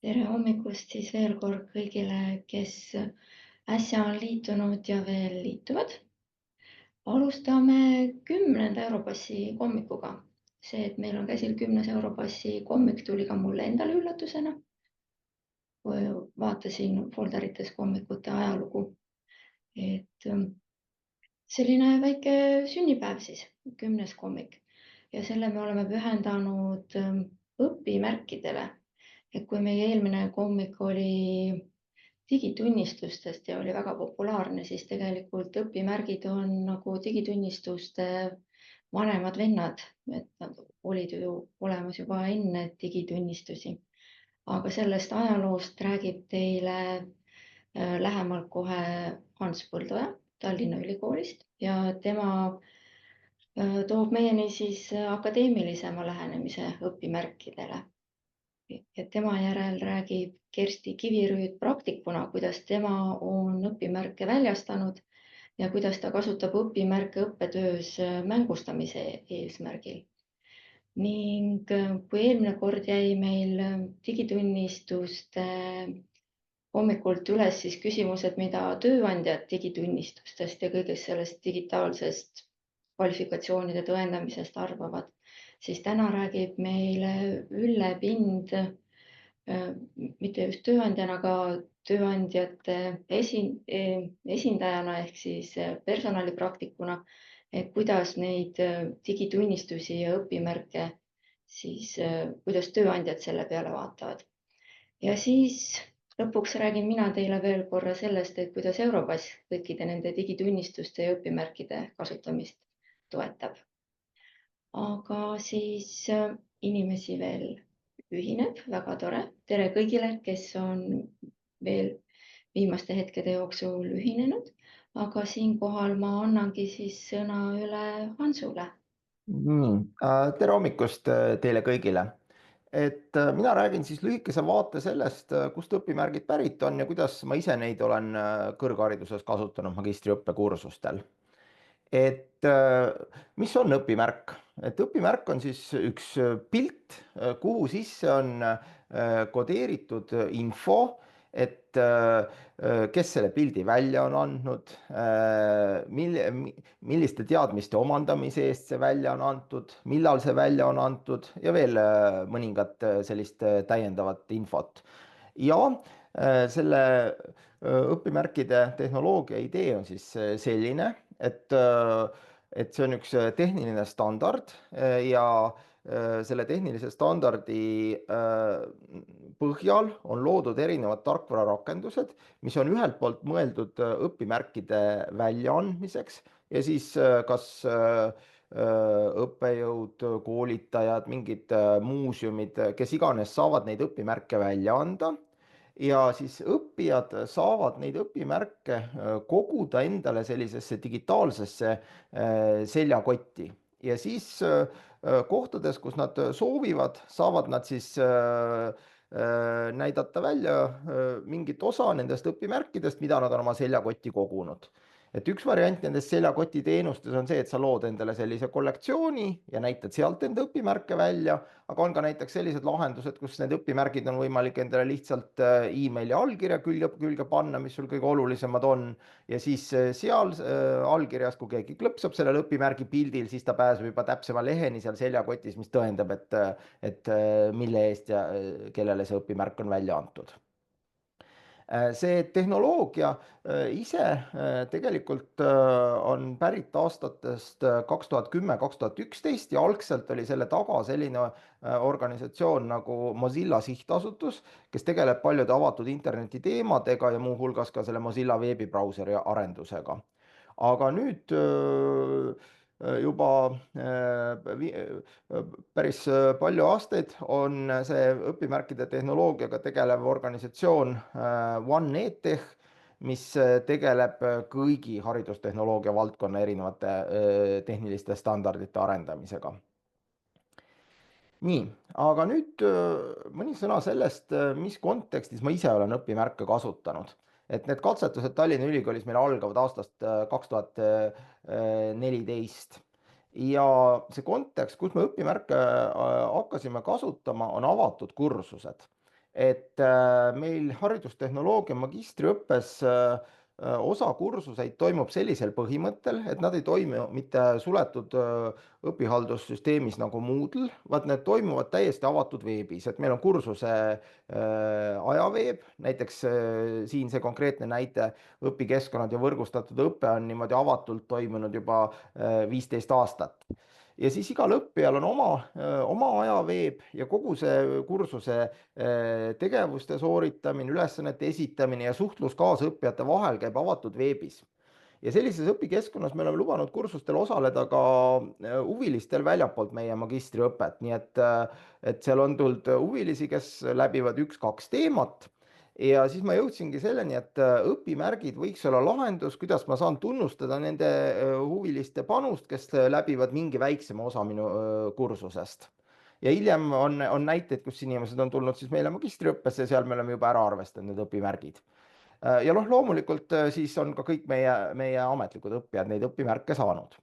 Tere hommikust siis veel kord kõigile, kes äsja on liitunud ja veel liituvad. Alustame 10. Europassi kommikuga. See, et meil on käsil 10. Europassi kommik, tuli ka mulle endale üllatusena. Kui vaatasin folderites kommikute ajalugu. Selline väike sünnipäev siis, 10. kommik. Ja selle me oleme pühendanud õpimärkidele. Et kui meie eelmine kommik oli digitunnistustest ja oli väga populaarne, siis tegelikult õpimärgid on nagu digitunnistuste vanemad vennad, et nad olid ju olemas juba enne digitunnistusi. Aga sellest ajaloost räägib teile lähemalt kohe Hans Põldoja Tallinna Ülikoolist ja tema toob meieni siis akadeemilisema lähenemise õpimärkidele. Ja tema järel räägib Kersti Kivirüüt praktikuna, kuidas tema on õpimärke väljastanud ja kuidas ta kasutab õpimärke õppetöös mängustamise eesmärgil. Ning kui eelmine kord jäi meil digitunnistuste hommikult üles siis küsimused, mida tööandjad digitunnistustest ja kõigest sellest digitaalsest kvalifikatsioonide tõendamisest arvavad, siis täna räägib meile Ülle Pind, mitte just tööandjana, aga tööandjate esindajana ehk siis personalipraktikuna, et kuidas neid digitunnistusi ja õpimärke siis, kuidas tööandjad selle peale vaatavad. Ja siis lõpuks räägin mina teile veel korra sellest, et kuidas Europass kõikide nende digitunnistuste ja õpimärkide kasutamist toetab. Aga siis inimesi veel ühineb, väga tore. Tere kõigile, kes on veel viimaste hetkede jooksul ühinenud. Aga siinkohal ma annangi siis sõna üle Hansule. Tere hommikust teile kõigile. Mina räägin siis lühikese vaate sellest, kust õpimärgid pärit on ja kuidas ma ise neid olen kõrghariduses kasutanud magistriõppekursustel. Mis on õpimärk? Õpimärk on siis üks pilt, kuhu sisse on kodeeritud info, kes selle pildi välja on andnud, milliste teadmiste omandamise eest see välja on antud, millal see välja on antud ja veel mõningat sellist täiendavat infot. Ja selle õpimärkide tehnoloogia idee on siis selline, et see on üks tehniline standard ja selle tehnilise standardi põhjal on loodud erinevad tarkvararakendused, mis on ühelt poolt mõeldud õpimärkide väljaandmiseks ja siis kas õppejõud, koolitajad, mingid muuseumid, kes iganes saavad neid õpimärke välja anda. Ja siis õppijad saavad neid õpimärke koguda endale sellisesse digitaalsesse seljakotti ja siis kohtades, kus nad soovivad, saavad nad siis näidata välja mingit osa nendest õpimärkidest, mida nad on oma seljakotti kogunud. Üks variant nendest seljakoti teenustes on see, et sa lood endale sellise kollektsiooni ja näitad sealt enda õpimärke välja, aga on ka näiteks sellised lahendused, kus need õpimärgid on võimalik endale lihtsalt emaili allkirja külge panna, mis sul kõige olulisemad on, ja siis seal allkirjas, kui keegi klõpsab sellel õpimärgi pildil, siis ta pääseb juba täpsema leheni seal seljakotis, mis tõendab, et mille eest ja kellele see õpimärk on välja antud. See tehnoloogia ise tegelikult on pärit aastatest 2010-2011 ja algselt oli selle taga selline organisatsioon nagu Mozilla sihtasutus, kes tegeleb paljude avatud interneti teemadega ja muuhulgas ka selle Mozilla veebibrauseri arendusega. Aga nüüd juba päris palju aastaid on see õpimärkide tehnoloogiaga tegelev organisatsioon OneEdTech, mis tegeleb kõigi haridustehnoloogia valdkonna erinevate tehniliste standardite arendamisega. Nii, aga nüüd mõni sõna sellest, mis kontekstis ma ise olen õpimärke kasutanud. Need katsetused Tallinna Ülikoolis meil algavad aastast 2014 ja see kontekst, kus me õpimärke hakkasime kasutama, on avatud kursused. et meil haridustehnoloogia magistriõppes osa kursuseid toimub sellisel põhimõttel, et nad ei toimi mitte suletud õpihaldussüsteemis nagu Moodle, vaid need toimuvad täiesti avatud veebis, et meil on kursuse ajaveeb, näiteks siin see konkreetne näite, õpikeskkonnad ja võrgustatud õpe on niimoodi avatult toimunud juba 15 aastat. Ja siis igal õppijal on oma ajaveeb ja kogu see kursuse tegevuste sooritamine, ülesannete esitamine ja suhtlus kaasõppijate vahel käib avatud veebis. Ja sellises õpikeskkonnas me oleme lubanud kursustel osaleda ka huvilistel väljapoolt meie magistriõpet, nii et seal on tulnud huvilisi, kes läbivad 1-2 teemat. Ja siis ma jõudsingi selleni, et õpimärgid võiks olla lahendus, kuidas ma saan tunnustada nende huviliste panust, kes läbivad mingi väiksema osa minu kursusest. Ja hiljem on näiteid, kus inimesed on tulnud siis meile magistriõppesse ja seal me oleme juba ära arvestanud need õpimärgid. Ja loomulikult siis on ka kõik meie ametlikud õppijad neid õpimärke saanud.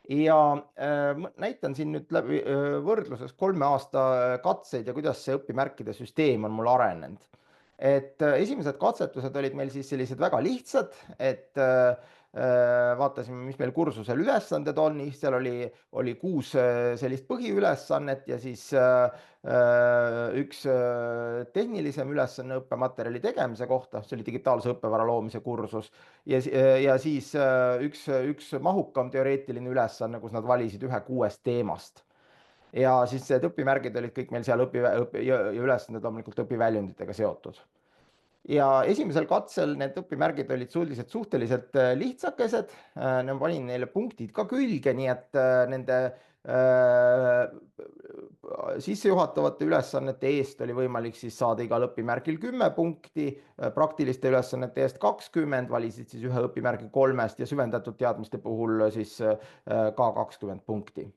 Ja näitan siin nüüd läbi võrdluses 3 aasta katseid ja kuidas see õpimärkide süsteem on mul arenenud. Et esimesed katsetused olid meil siis sellised väga lihtsad, et vaatasime, mis meil kursusel ülesanded on, seal oli 6 sellist põhiülesannet ja siis üks tehnilisem ülesanne õppematerjali tegemise kohta, see oli digitaalse õppevara loomise kursus, ja siis üks mahukam teoreetiline ülesanne, kus nad valisid ühe 6 teemast. Ja siis need õpimärgid olid kõik meil seal ja ülesanded loomulikult õpiväljunditega seotud. Ja esimesel katsel need õpimärgid olid suhteliselt lihtsakesed, panin neile punktid ka külge, nii et nende sissejuhatavate ülesannete eest oli võimalik siis saada igal õpimärgil 10 punkti, praktiliste ülesannete eest 20, valisid siis ühe õpimärgi 3-st ja süvendatud teadmiste puhul siis ka 20 punkti.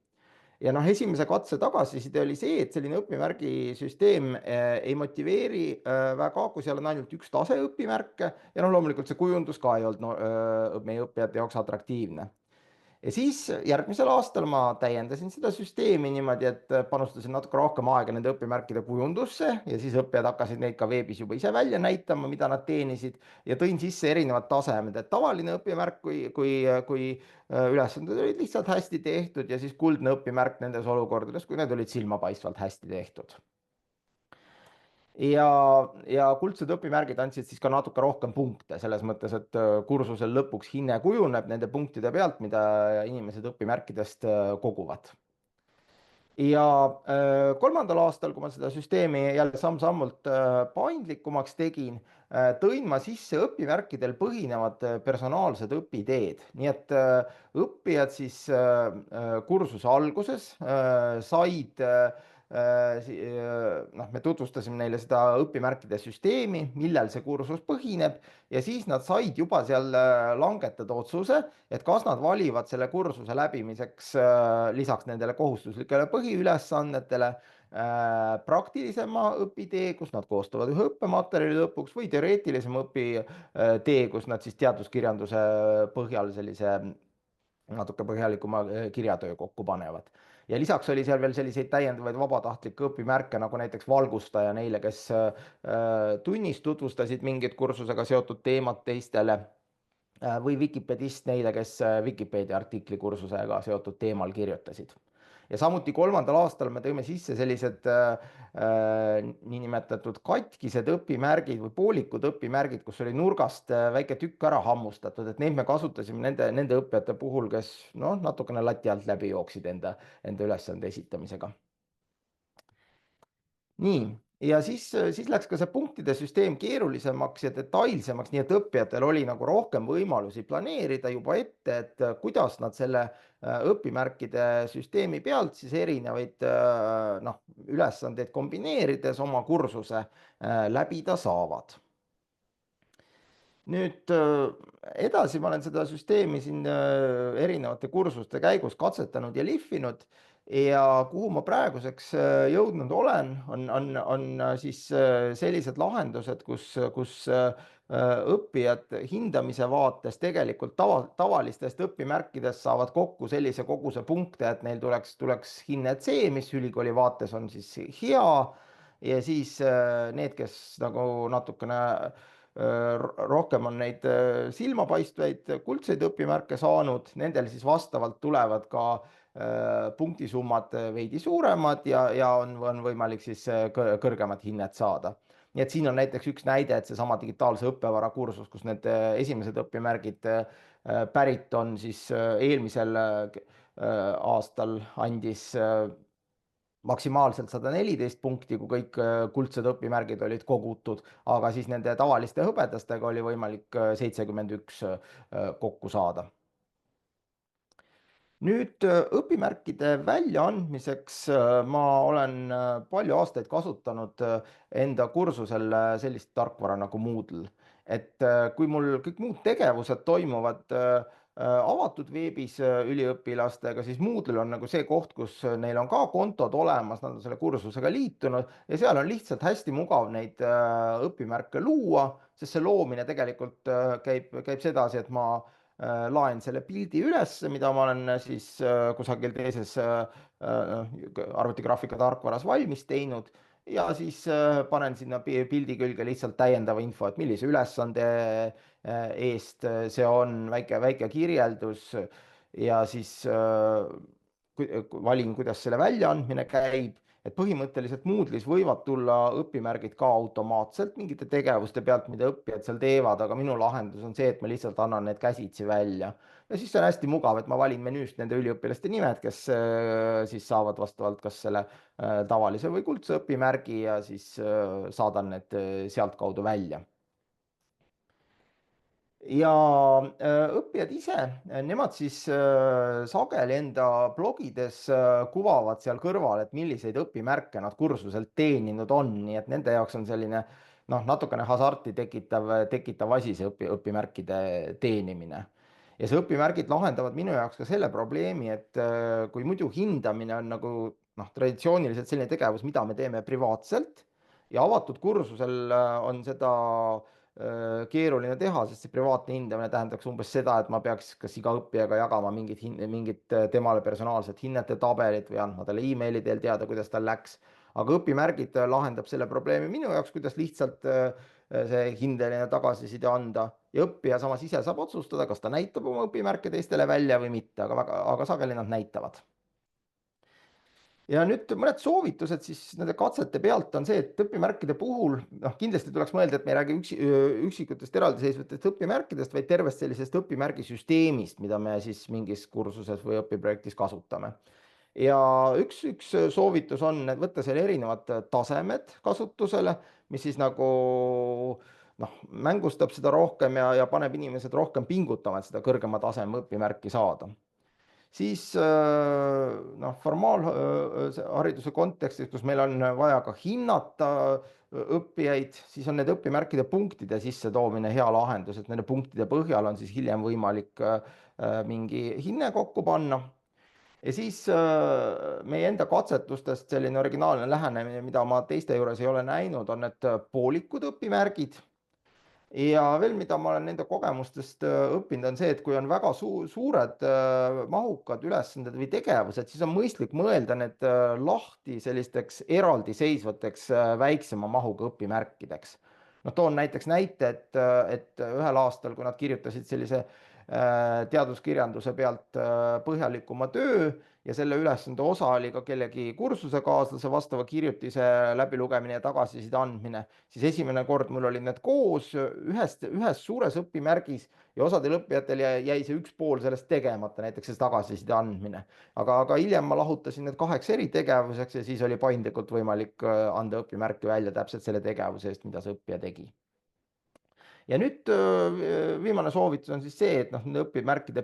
Ja esimese katse tagasiside oli see, et selline õpimärgisüsteem ei motiveeri väga, kui seal on ainult üks tase õpimärke ja loomulikult see kujundus ka ei olnud meie õppijate jaoks atraktiivne. Ja siis järgmisel aastal ma täiendasin seda süsteemi niimoodi, et panustasin natuke rohkem aega nende õpimärkide kujundusse ja siis õppijad hakkasid neid ka veebis juba ise välja näitama, mida nad teenisid ja tõin sisse erinevad tasemed, et tavaline õpimärk, kui ülesanded olid lihtsalt hästi tehtud ja siis kuldne õpimärk nendes olukordades, kui need olid silmapaistvalt hästi tehtud. Ja kuldsed õpimärgid andsid siis ka natuke rohkem punkte, selles mõttes, et kursusel lõpuks hinne kujuneb nende punktide pealt, mida inimesed õpimärkidest koguvad. Ja 3. aastal, kui ma seda süsteemi jälle samm-sammult paindlikumaks tegin, tõin ma sisse õpimärkidel põhinevad personaalsed õpiteed, nii et õppijad siis kursuse alguses said me tutvustasime neile seda õpimärkide süsteemi, millel see kursus põhineb ja siis nad said juba seal langetada otsuse, et kas nad valivad selle kursuse läbimiseks lisaks nendele kohustuslikele põhiülesannetele praktilisema õpitee, kus nad koostavad ühe õppematerjali lõpuks või teoreetilisema õpitee, kus nad siis teaduskirjanduse põhjal sellise natuke põhjalikuma kirjatöö kokku panevad. Ja lisaks oli seal veel selliseid täiendavaid vabatahtlikke õpimärke, nagu näiteks valgustaja neile, kes tunnis tutvustasid mingit kursusega seotud teemat teistele või Wikipedist neile, kes Wikipedia artikli kursusega seotud teemal kirjutasid. Ja samuti 3. aastal me tõime sisse sellised niinimetatud katkised õpimärgid või poolikud õpimärgid, kus oli nurgast väike tükk ära hammustatud, et neid me kasutasime nende õppijate puhul, kes natukene lati alt läbi jooksid enda ülesande esitamisega. Nii, ja siis läks ka see punktide süsteem keerulisemaks ja detailsemaks, nii et õppijatel oli nagu rohkem võimalusi planeerida juba ette, et kuidas nad selle õpimärkide süsteemi pealt siis erinevaid ülesandeid kombineerides oma kursuse läbida saavad. Nüüd edasi ma olen seda süsteemi siin erinevate kursuste käigus katsetanud ja lihvinud ja kuhu ma praeguseks jõudnud olen, on siis sellised lahendused, kus õppijad hindamise vaates tegelikult tavalistest õpimärkidest saavad kokku sellise koguse punkte, et neil tuleks hinne C, mis ülikooli vaates on siis hea, ja siis need, kes nagu natukene rohkem on neid silmapaistvaid kuldseid õpimärke saanud, nendel siis vastavalt tulevad ka punktisummad veidi suuremad ja on võimalik siis kõrgemat hinnet saada. Nii et siin on näiteks üks näide, et seesama digitaalse õppevara kursus, kus need esimesed õpimärgid pärit on, siis eelmisel aastal andis maksimaalselt 114 punkti, kui kõik kuldsed õpimärgid olid kogutud, aga siis nende tavaliste hõbedastega oli võimalik 71 kokku saada. Nüüd õpimärkide väljaandmiseks ma olen palju aastaid kasutanud enda kursusel sellist tarkvara nagu Moodle. Et kui mul kõik muud tegevused toimuvad avatud veebis üliõpilastega, siis Moodle on nagu see koht, kus neil on ka kontod olemas, nad on selle kursusega liitunud ja seal on lihtsalt hästi mugav neid õpimärke luua, sest see loomine tegelikult käib sedasi, et ma laen selle pildi üles, mida ma olen siis kusagil teises arvutigraafika tarkvaras valmis teinud ja siis panen sinna pildi külge lihtsalt täiendava info, et millise ülesande eest see on, väike kirjeldus ja siis valin, kuidas selle väljaandmine käib. Et põhimõtteliselt Moodle'is võivad tulla õpimärgid ka automaatselt mingite tegevuste pealt, mida õppijad seal teevad, aga minu lahendus on see, et ma lihtsalt annan need käsitsi välja. Ja siis see on hästi mugav, et ma valin menüüst nende üliõpilaste nimed, kes siis saavad vastavalt kas selle tavalise või kuldse õpimärgi ja siis saadan need sealtkaudu välja. Ja õppijad ise, nemad siis sageli enda blogides kuvavad seal kõrval, et milliseid õpimärke nad kursuselt teeninud on, nii et nende jaoks on selline natukene hasarti tekitav asi see õpimärkide teenimine. Ja see õpimärgid lahendavad minu jaoks ka selle probleemi, et kui muidu hindamine on nagu traditsiooniliselt selline tegevus, mida me teeme privaatselt ja avatud kursusel on seda keeruline teha, sest see privaatne hindamine tähendaks umbes seda, et ma peaks kas iga õppijaga jagama mingit temale personaalset hinnete tabelit või andma talle emaili teel teada, kuidas tal läks. Aga õpimärgid lahendab selle probleemi minu jaoks, kuidas lihtsalt see hindeline tagasiside anda ja õppija samas ise saab otsustada, kas ta näitab oma õpimärke teistele välja või mitte, aga sageli nad näitavad. Ja nüüd mõned soovitused siis nende katsete pealt on see, et õpimärkide puhul kindlasti tuleks mõelda, et me ei räägi üksikutest eraldiseisvatest õpimärkidest, vaid tervest sellisest õpimärgisüsteemist, mida me siis mingis kursuses või õpiprojektis kasutame. Ja üks soovitus on, et võtta seal erinevad tasemed kasutusele, mis siis nagu mängustab seda rohkem ja paneb inimesed rohkem pingutama, et seda kõrgema taseme õpimärki saada. Siis formaalhariduse kontekstis, kus meil on vaja ka hinnata õppijaid, siis on need õpimärkide punktide sissetoomine hea lahendus, et nende punktide põhjal on siis hiljem võimalik mingi hinne kokku panna. Ja siis meie enda katsetustest selline originaalne lähenemine, mida ma teiste juures ei ole näinud, on need poolikud õpimärgid. Ja veel, mida ma olen enda kogemustest õppinud, on see, et kui on väga suured mahukad ülesanded või tegevused, siis on mõistlik mõelda need lahti sellisteks eraldiseisvateks väiksema mahuga õpimärkideks. Toon näiteks näite, et ühel aastal, kui nad kirjutasid sellise teaduskirjanduse pealt põhjalikuma töö ja selle ülesande osa oli ka kellegi kursusekaaslase vastava kirjutise läbilugemine ja tagasiside andmine, siis esimene kord mul olid need koos ühes suures õpimärgis ja osadel õppijatel jäi see üks pool sellest tegemata, näiteks see tagasiside andmine. Aga hiljem ma lahutasin need 2 eri tegevuseks ja siis oli paindlikult võimalik anda õpimärke välja täpselt selle tegevuse eest, mida see õppija tegi. Ja nüüd viimane soovitus on siis see, et õpimärkide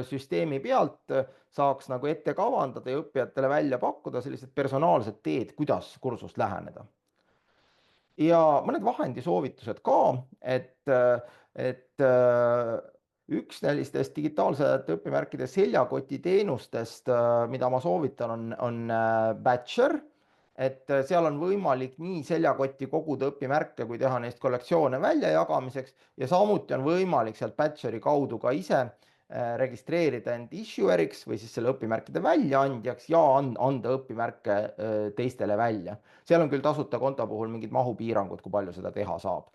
süsteemi pealt saaks nagu ette kavandada ja õppijatele välja pakkuda sellised personaalsed teed, kuidas kursust läheneda. Ja mõned vahendisoovitused ka, et üks sellistest digitaalsete õpimärkide seljakoti teenustest, mida ma soovitan, on Badger. Et seal on võimalik nii seljakotti koguda õpimärke, kui teha neist kollektsioone väljajagamiseks ja samuti on võimalik sealt Badgeri kaudu ka ise registreerida end issuer'iks või siis selle õpimärkide väljaandjaks ja anda õpimärke teistele välja. Seal on küll tasuta konto puhul mingid mahupiirangud, kui palju seda teha saab.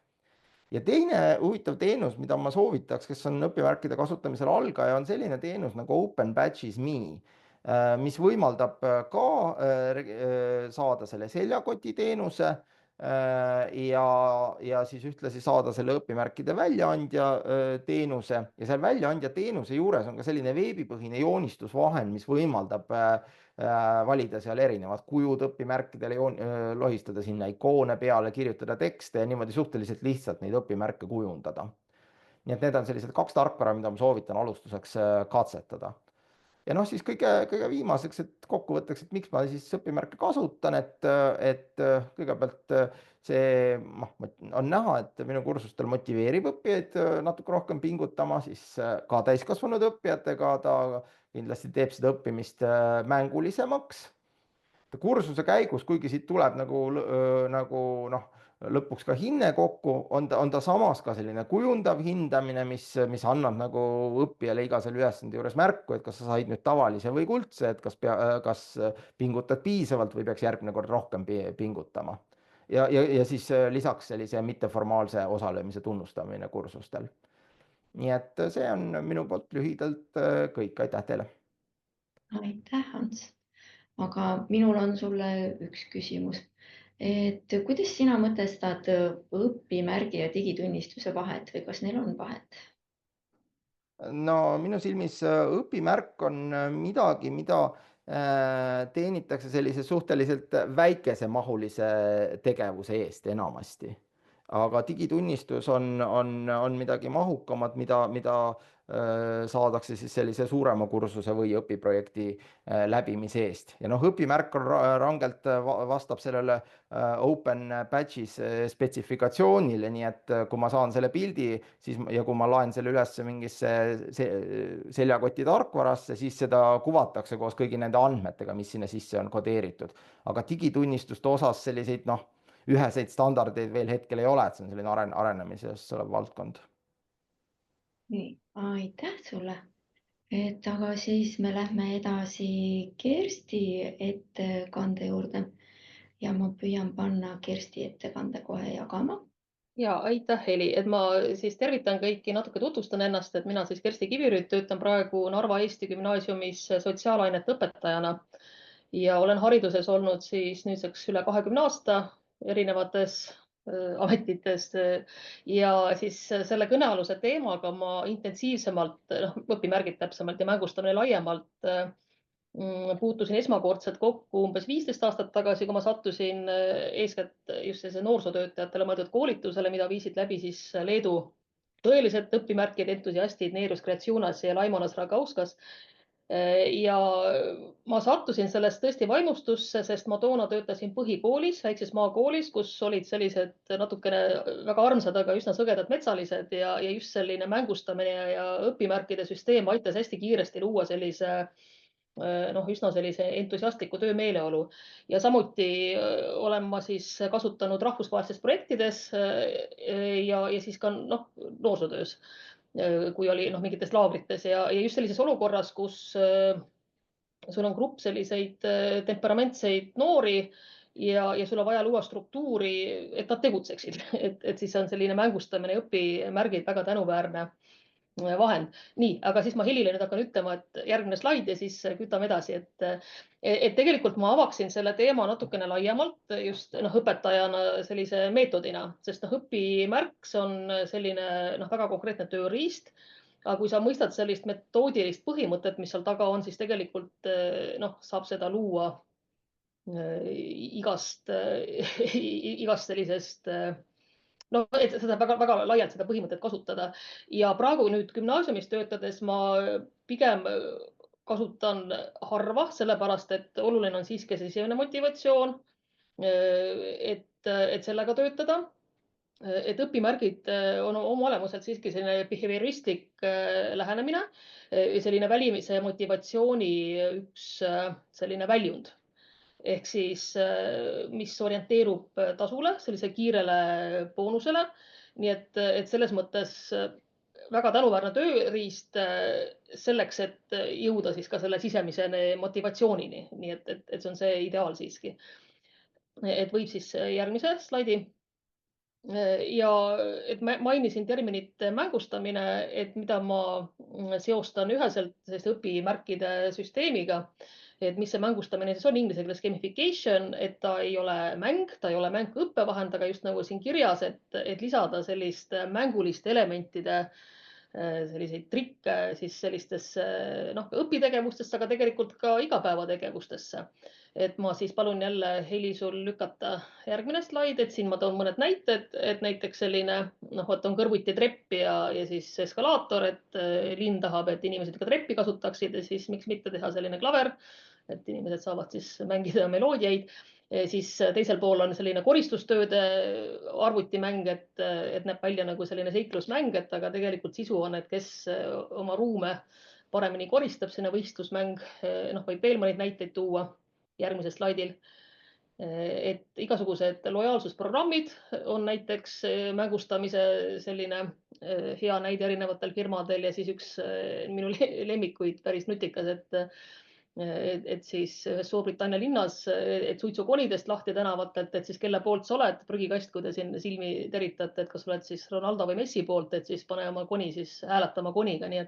Ja teine huvitav teenus, mida ma soovitaks, kes on õpimärkide kasutamisel algaja, on selline teenus nagu OpenBadges.me, mis võimaldab ka saada selle seljakoti teenuse ja siis ühtlasi saada selle õpimärkide väljaandja teenuse ja seal väljaandja teenuse juures on ka selline veebipõhine joonistusvahend, mis võimaldab valida seal erinevad kujud õpimärkidele, lohistada sinna ikoone peale, kirjutada tekste ja niimoodi suhteliselt lihtsalt neid õpimärke kujundada. Nii et need on sellised 2 tarkvara, mida ma soovitan alustuseks katsetada. Ja noh, siis kõige viimaseks, et kokkuvõtteks, et miks ma siis õpimärke kasutan, et kõigepealt see on näha, et minu kursustel motiveerib õppijaid natuke rohkem pingutama, siis ka täiskasvanud õppijatega ta kindlasti teeb seda õppimist mängulisemaks. Kursuse käigus, kuigi siit tuleb nagu lõpuks ka hinne kokku, on ta samas ka selline kujundav hindamine, mis annab nagu õppijale iga selle ülesande juures märku, et kas sa said nüüd tavalise või kuldse, et kas pingutad piisavalt või peaks järgmine kord rohkem pingutama. Ja siis lisaks sellise mitteformaalse osalemise tunnustamine kursustel. Nii et see on minu poolt lühidalt kõik, aitäh teile! Aitäh, Ants! Aga minul on sulle üks küsimus. Et kuidas sina mõtestad õpimärgi ja digitunnistuse vahet või kas neil on vahet? No minu silmis õpimärk on midagi, mida teenitakse sellise suhteliselt väikesemahulise tegevuse eest enamasti. Aga digitunnistus on midagi mahukamat, mida saadakse siis sellise suurema kursuse või õpiprojekti läbimise eest. Ja noh, õpimärk on rangelt vastab sellele Open Badges spetsifikatsioonile, nii et kui ma saan selle pildi ja kui ma laen selle üles mingisse seljakoti tarkvarasse, siis seda kuvatakse koos kõigi nende andmetega, mis sinna sisse on kodeeritud. Aga digitunnistuste osas selliseid üheseid standardeid veel hetkel ei ole, et see on selline arenemises olev valdkond. Nii, aitäh sulle! Et aga siis me lähme edasi Kersti ettekande juurde ja ma püüan panna Kersti ettekande kohe jagama. Ja aitäh, Heli, et ma siis tervitan kõiki, natuke tutvustan ennast, et mina siis Kersti Kivirüüt, töötan praegu Narva Eesti Gümnaasiumis sotsiaalainete õpetajana ja olen hariduses olnud siis nüüdseks üle 20 aasta erinevates ametites ja siis selle kõnealuse teemaga ma intensiivsemalt, õpimärgid täpsemalt ja mängustamine laiemalt puutusin esmakordselt kokku umbes 15 aastat tagasi, kui ma sattusin eeskätt just sellise noorsootöötajatele mõeldud koolitusele, mida viisid läbi siis Leedu tõelised õpimärkide entusiastid Neerius Kreatsiunas ja Laimonas Ragauskas. Ja ma sattusin sellest tõesti vaimustusse, sest ma toona töötasin põhikoolis, väikses maakoolis, kus olid sellised natukene väga armsad, aga üsna sõgedad metsalised ja just selline mängustamine ja õpimärkide süsteem aitas hästi kiiresti luua sellise üsna sellise entusiastliku töömeeleolu ja samuti olen ma siis kasutanud rahvusvahelistes projektides ja siis ka noorsootöös, kui oli mingites laagrites ja just sellises olukorras, kus sul on grupp selliseid temperamentseid noori ja sul on vaja luua struktuuri, et nad tegutseksid, et siis on selline mängustamine ja õpimärgid väga tänuväärne vahend. Nii, aga siis ma Helile nüüd hakkan ütlema, et järgmine slaid ja siis kütame edasi, et tegelikult ma avaksin selle teema natukene laiemalt just õpetajana sellise meetodina, sest õpimärk on selline väga konkreetne tööriist. Aga kui sa mõistad sellist metoodilist põhimõtet, mis seal taga on, siis tegelikult saab seda luua igast sellisest et seda väga laialt seda põhimõtet kasutada ja praegu nüüd gümnaasiumis töötades ma pigem kasutan harva, sellepärast et oluline on siiski see sisemine motivatsioon, et sellega töötada. Et õpimärgid on oma olemuselt siiski selline behavioristlik lähenemine, selline välimise motivatsiooni üks selline väljund. Ehk siis, mis orienteerub tasule, sellise kiirele boonusele. Nii et selles mõttes väga tänuväärne tööriist selleks, et jõuda siis ka selle sisemise motivatsioonini. Nii et see on see ideaal siiski. Et võib siis järgmise slaidi. Ja et mainisin terminit mängustamine, et mida ma seostan üheselt selliste õpimärkide süsteemiga, et mis see mängustamine siis on inglise keeles gamification, et ta ei ole mäng, ta ei ole mäng kui õppevahend, aga just nagu siin kirjas, et lisada sellist mänguliste elementide selliseid trikke siis sellistesse õpitegevustesse, aga tegelikult ka igapäevategevustesse. Et ma siis palun jälle Heli sul lükata järgmine slaid, et siin ma toon mõned näited, et näiteks selline, et on kõrvuti trepp ja siis eskalaator, et linn tahab, et inimesed ka treppi kasutaksid ja siis miks mitte teha selline klaver, et inimesed saavad siis mängida meloodiaid. Siis teisel pool on selline koristustööde arvutimäng, et näeb välja nagu selline seiklusmäng, et aga tegelikult sisu on, et kes oma ruume paremini koristab, selline võistlusmäng. Võib veel mõneid näiteid tuua järgmisel slaidil. Et igasugused lojaalsusprogrammid on näiteks mängustamise selline hea näide erinevatel firmadel ja siis üks minu lemmikuid päris nutikas, et siis Suurbritannia linnas, et suitsukonidest lahti tänavatelt, et siis kelle poolt sa oled, prügikast, kui te siin silmi teritate, et kas oled siis Ronaldo või Messi poolt, et siis pane oma koni siis hääletama koniga, nii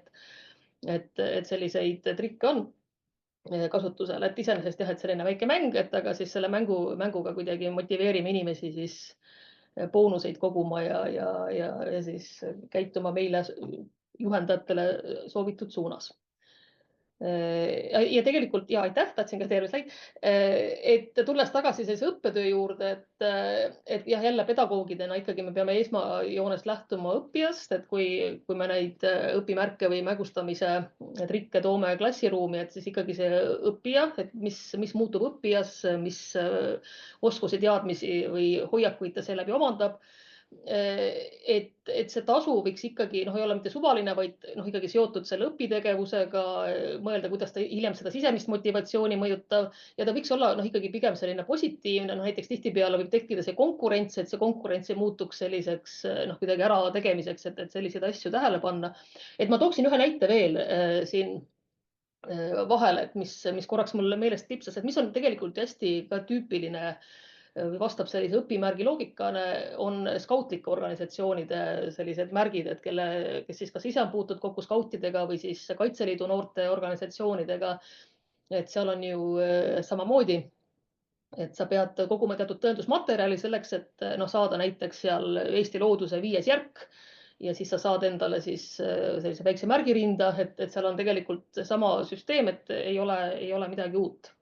et selliseid trikke on kasutusel, et iseenesest jah, et selline väike mäng, et aga siis selle mänguga kuidagi motiveerime inimesi siis boonuseid koguma ja siis käituma meile juhendajatele soovitud suunas. Ja tegelikult, ja aitäh, tahtsin ka terve slaid, et tulles tagasi sellise õppetöö juurde, et jah, jälle pedagoogidena ikkagi me peame esmajoones lähtuma õppijast, et kui me neid õpimärke või mängustamise trikke toome klassiruumi, et siis ikkagi see õppija, et mis muutub õppijas, mis oskusi, teadmisi või hoiakuid ta seeläbi omandab. Et see tasu võiks ikkagi ei ole mitte suvaline, vaid ikkagi seotud selle õpitegevusega, mõelda, kuidas ta hiljem seda sisemist motivatsiooni mõjutab ja ta võiks olla ikkagi pigem selline positiivne, näiteks tihtipeale võib tekkida see konkurents, et see konkurents ei muutuks selliseks kuidagi ära tegemiseks, et selliseid asju tähele panna. Et ma tooksin ühe näite veel siin vahele, et mis korraks mulle meelest tipsas, et mis on tegelikult hästi ka tüüpiline vastab sellise õpimärgi loogikane, on skautlike organisatsioonide sellised märgid, et kes siis kas ise on puutud kokku skautidega või siis Kaitseliidu noorte organisatsioonidega. Et seal on ju samamoodi, et sa pead koguma teatud tõendusmaterjali selleks, et saada näiteks seal Eesti looduse 5. järk ja siis sa saad endale siis sellise väikse märgirinda, et seal on tegelikult sama süsteem, et ei ole midagi uut.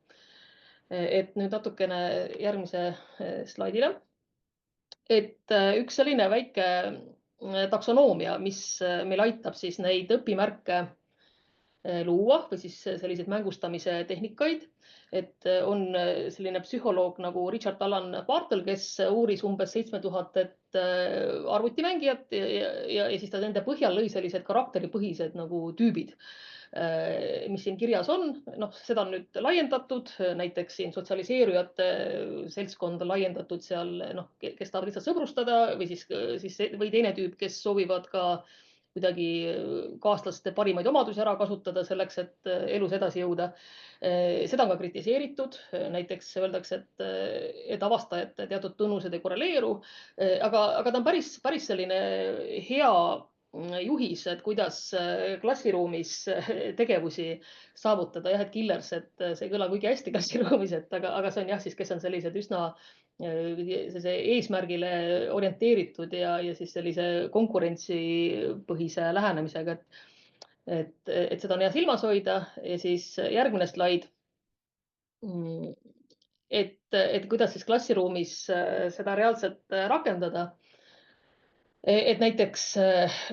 Et nüüd natukene järgmise slaidile. Et üks selline väike taksonoomia, mis meil aitab siis neid õpimärke luua või siis selliseid mängustamise tehnikaid. Et on selline psühholoog nagu Richard Alan Bartle, kes uuris umbes 7000 arvutimängijat ja siis ta nende põhjal lõi sellised karakteripõhised nagu tüübid, mis siin kirjas on. Seda on nüüd laiendatud, näiteks siin sotsialiseerujate seltskond on laiendatud seal, kes tahavad lihtsalt sõbrustada või teine tüüp, kes soovivad ka kuidagi kaaslaste parimaid omadusi ära kasutada selleks, et elus edasi jõuda. Seda on ka kritiseeritud, näiteks öeldakse, et avastajate teatud tunnused ei korreleeru, aga ta on päris selline hea juhis, et kuidas klassiruumis tegevusi saavutada. Jah, et killers, et see ei kõla kuigi hästi klassiruumis, aga see on jah, siis kes on sellised üsna eesmärgile orienteeritud ja siis sellise konkurentsipõhise lähenemisega, et seda on hea silmas hoida. Ja siis järgmine slaid, et kuidas siis klassiruumis seda reaalselt rakendada. Et näiteks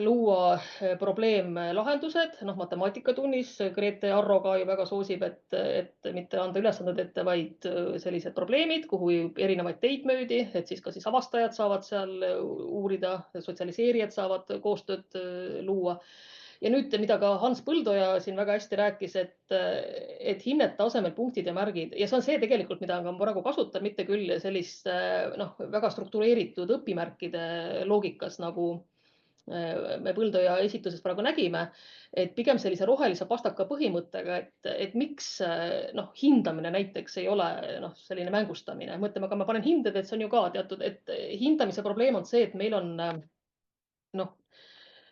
luua probleemlahendused, matemaatikatunnis Grete Arro ka ju väga soosib, et mitte anda ülesanded ette, vaid sellised probleemid, kuhu erinevaid teid möödi, et siis ka avastajad saavad seal uurida, sotsialiseerijad saavad koostööd luua. Ja nüüd, mida ka Hans Põldoja siin väga hästi rääkis, et hinnete asemel punktid ja märgid. Ja see on see tegelikult, mida ma praegu kasutan, mitte küll sellist väga struktureeritud õpimärkide loogikas, nagu me Põldoja esituses praegu nägime, et pigem sellise rohelise pastaka põhimõttega, et miks hindamine näiteks ei ole selline mängustamine. Mõtleme, aga ma panen hinded, et see on ju ka teatud, et hindamise probleem on see, et meil on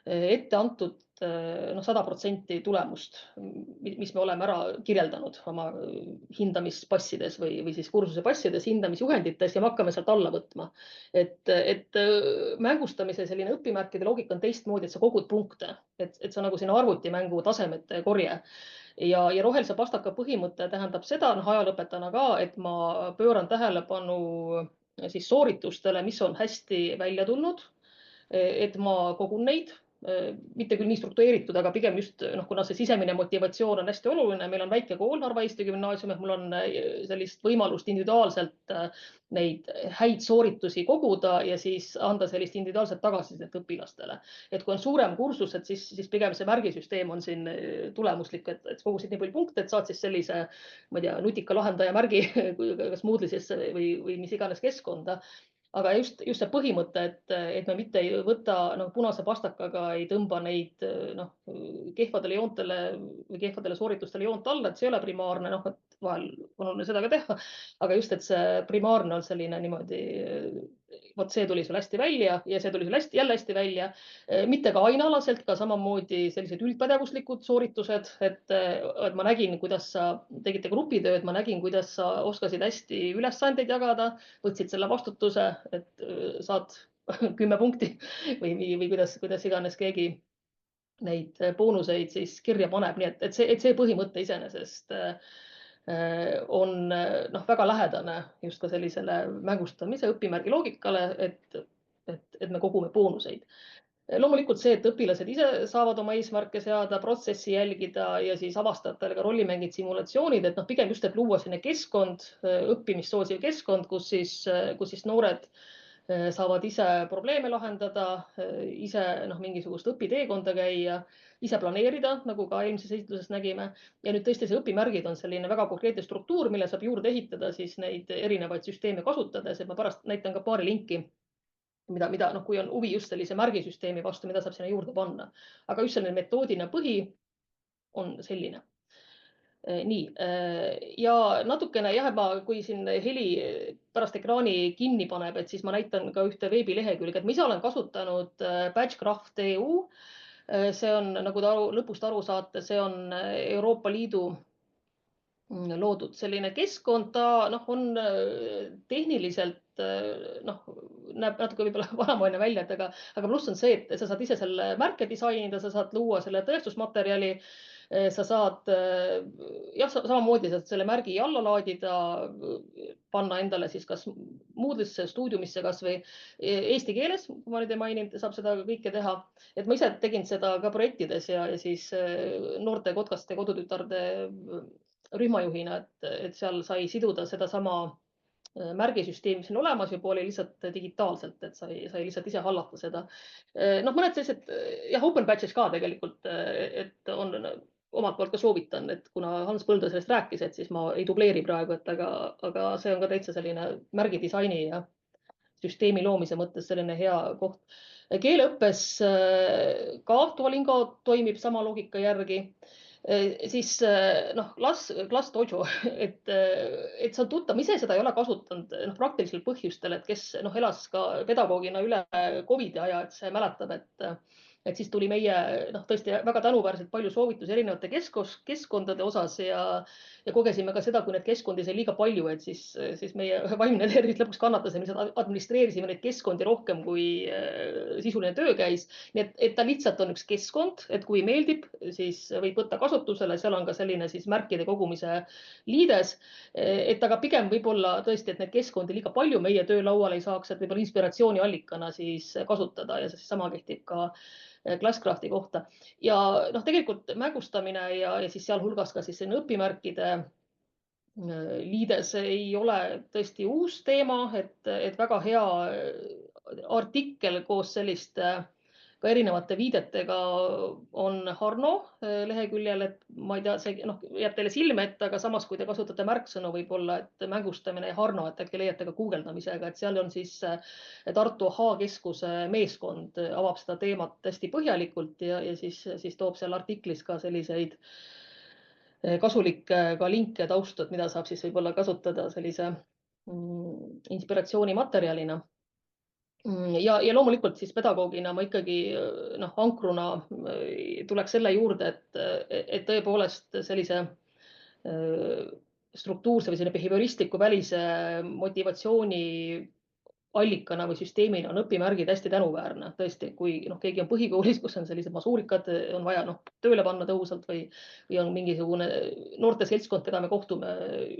ette antud 100% tulemust, mis me oleme ära kirjeldanud oma hindamispassides või siis kursuse passides, hindamisjuhendites ja me hakkame sealt alla võtma. Et mängustamise selline õpimärkide loogika on teistmoodi, et sa kogud punkte, et see on nagu siin arvutimängu tasemete korje. Ja rohelise pastaka põhimõte tähendab seda ajalõpetajana ka, et ma pööran tähelepanu siis sooritustele, mis on hästi välja tulnud, et ma kogun neid, mitte küll nii struktureeritud, aga pigem just, kuna see sisemine motivatsioon on hästi oluline, meil on väike kool Narva-Eesti Gümnaasiumis, mul on sellist võimalust individuaalselt neid häid sooritusi koguda ja siis anda sellist individuaalset tagasisidet õpilastele. Et kui on suurem kursus, et siis pigem see märgisüsteem on siin tulemuslik, et kogusid nii palju punkte, et saad siis sellise, ma ei tea, nutika lahendaja märgi, kas Moodle'is või mis iganes keskkonda. Aga just see põhimõte, et me mitte ei võta punase pastakaga, ei tõmba neid kehvadele joontele või kehvadele sooritustele joont alla, et see ei ole primaarne, et vahel on oluline seda ka teha, aga just, et see primaarne on selline niimoodi, vot see tuli sul hästi välja ja see tuli sul jälle hästi välja, mitte ka ainealaselt, ka samamoodi sellised üldpädevuslikud sooritused, et ma nägin, kuidas sa tegite grupitööd, ma nägin, kuidas sa oskasid hästi ülesandeid jagada, võtsid selle vastutuse, et saad 10 punkti või kuidas iganes keegi neid boonuseid siis kirja paneb. Nii et see põhimõte iseenesest on väga lähedane just ka sellisele mängustamise õpimärgi loogikale, et me kogume boonuseid. Loomulikult see, et õpilased ise saavad oma eesmärke seada, protsessi jälgida ja siis avastajatele ka rollimängid, simulatsioonid, et pigem just, et luua selline keskkond, õppimist soosiv keskkond, kus siis noored saavad ise probleeme lahendada, ise mingisugust õpiteekonda käia, ise planeerida, nagu ka eelmises esitluses nägime. Ja nüüd tõesti see õpimärgid on selline väga konkreetne struktuur, mille saab juurde ehitada siis neid erinevaid süsteeme kasutades, et ma pärast näitan ka paari linki, mida kui on huvi just sellise märgisüsteemi vastu, mida saab sinna juurde panna. Aga just selline metoodina põhi on selline. Nii, ja natukene kui siin Heli pärast ekraani kinni paneb, et siis ma näitan ka ühte veebilehekülge, et ma ise olen kasutanud Badgecraft.eu. See on, nagu te lõpust aru saate, see on Euroopa Liidu loodud selline keskkond, ta on tehniliselt näeb natuke võib-olla vanamaine välja, aga pluss on see, et sa saad ise selle märke disainida, sa saad luua selle tõestusmaterjali, sa saad samamoodi saad selle märgi alla laadida, panna endale siis kas Moodle'isse, Studiumisse kas või eesti keeles, kui ma nüüd ei maininud, saab seda kõike teha. Et ma ise tegin seda ka projektides ja siis noorte kotkaste kodutütarde rühmajuhina, et seal sai siduda sedasama märgisüsteem, mis on olemas juba, oli lihtsalt digitaalselt, et sai lihtsalt ise hallata seda. Mõned sellised, Open Badges ka tegelikult, et on omalt poolt ka soovitan, et kuna Hans Põldo sellest rääkis, et siis ma ei dubleeri praegu, aga see on ka täitsa selline märgidisaini ja süsteemi loomise mõttes selline hea koht. Keeleõppes ka Duolingo toimib sama loogika järgi. Siis Class Dojo, et see on tuttav, ma ise seda ei ole kasutanud praktilisel põhjustel, et kes elas ka pedagoogina üle COVID-i aja, et see mäletab, et siis tuli meie tõesti väga tänuväärselt palju soovitusi erinevate keskkondade osas ja kogesime ka seda, kui need keskkondi sai liiga palju, et siis meie vaimne tervis lõpuks kannatas ja me administreerisime neid keskkondi rohkem, kui sisuline töö käis. Nii et ta lihtsalt on üks keskkond, et kui meeldib, siis võib võtta kasutusele, seal on ka selline siis märkide kogumise liides, et aga pigem võib-olla tõesti, et need keskkondi liiga palju meie töölaual ei saaks, et võib-olla inspiratsiooni allikana siis kasutada ja sama kehtib ka Classcrafti kohta. Ja tegelikult mängustamine ja siis sealhulgas ka siis selline õpimärkide liides ei ole tõesti uus teema, et väga hea artikkel koos selliste ka erinevate viidetega on Harno leheküljel, et ma ei tea, see jääb teile silme ette, aga samas, kui te kasutate märksõnu võib-olla, et mängustamine ja Harno, et äkki leiate ka guugeldamisega, et seal on siis Tartu H-keskuse meeskond avab seda teemat hästi põhjalikult ja siis toob seal artiklis ka selliseid kasulikke ka linke taustud, mida saab siis võib-olla kasutada sellise inspiratsioonimaterjalina. Ja loomulikult siis pedagoogina ma ikkagi ankruna tuleks selle juurde, et tõepoolest sellise struktuurse või behavioristliku välise motivatsiooni allikana või süsteemina on õpimärgid hästi tänuväärne. Tõesti, kui keegi on põhikoolis, kus on sellised masuurikad, on vaja tööle panna tõhusalt või on mingisugune noorte seltskond, keda me kohtume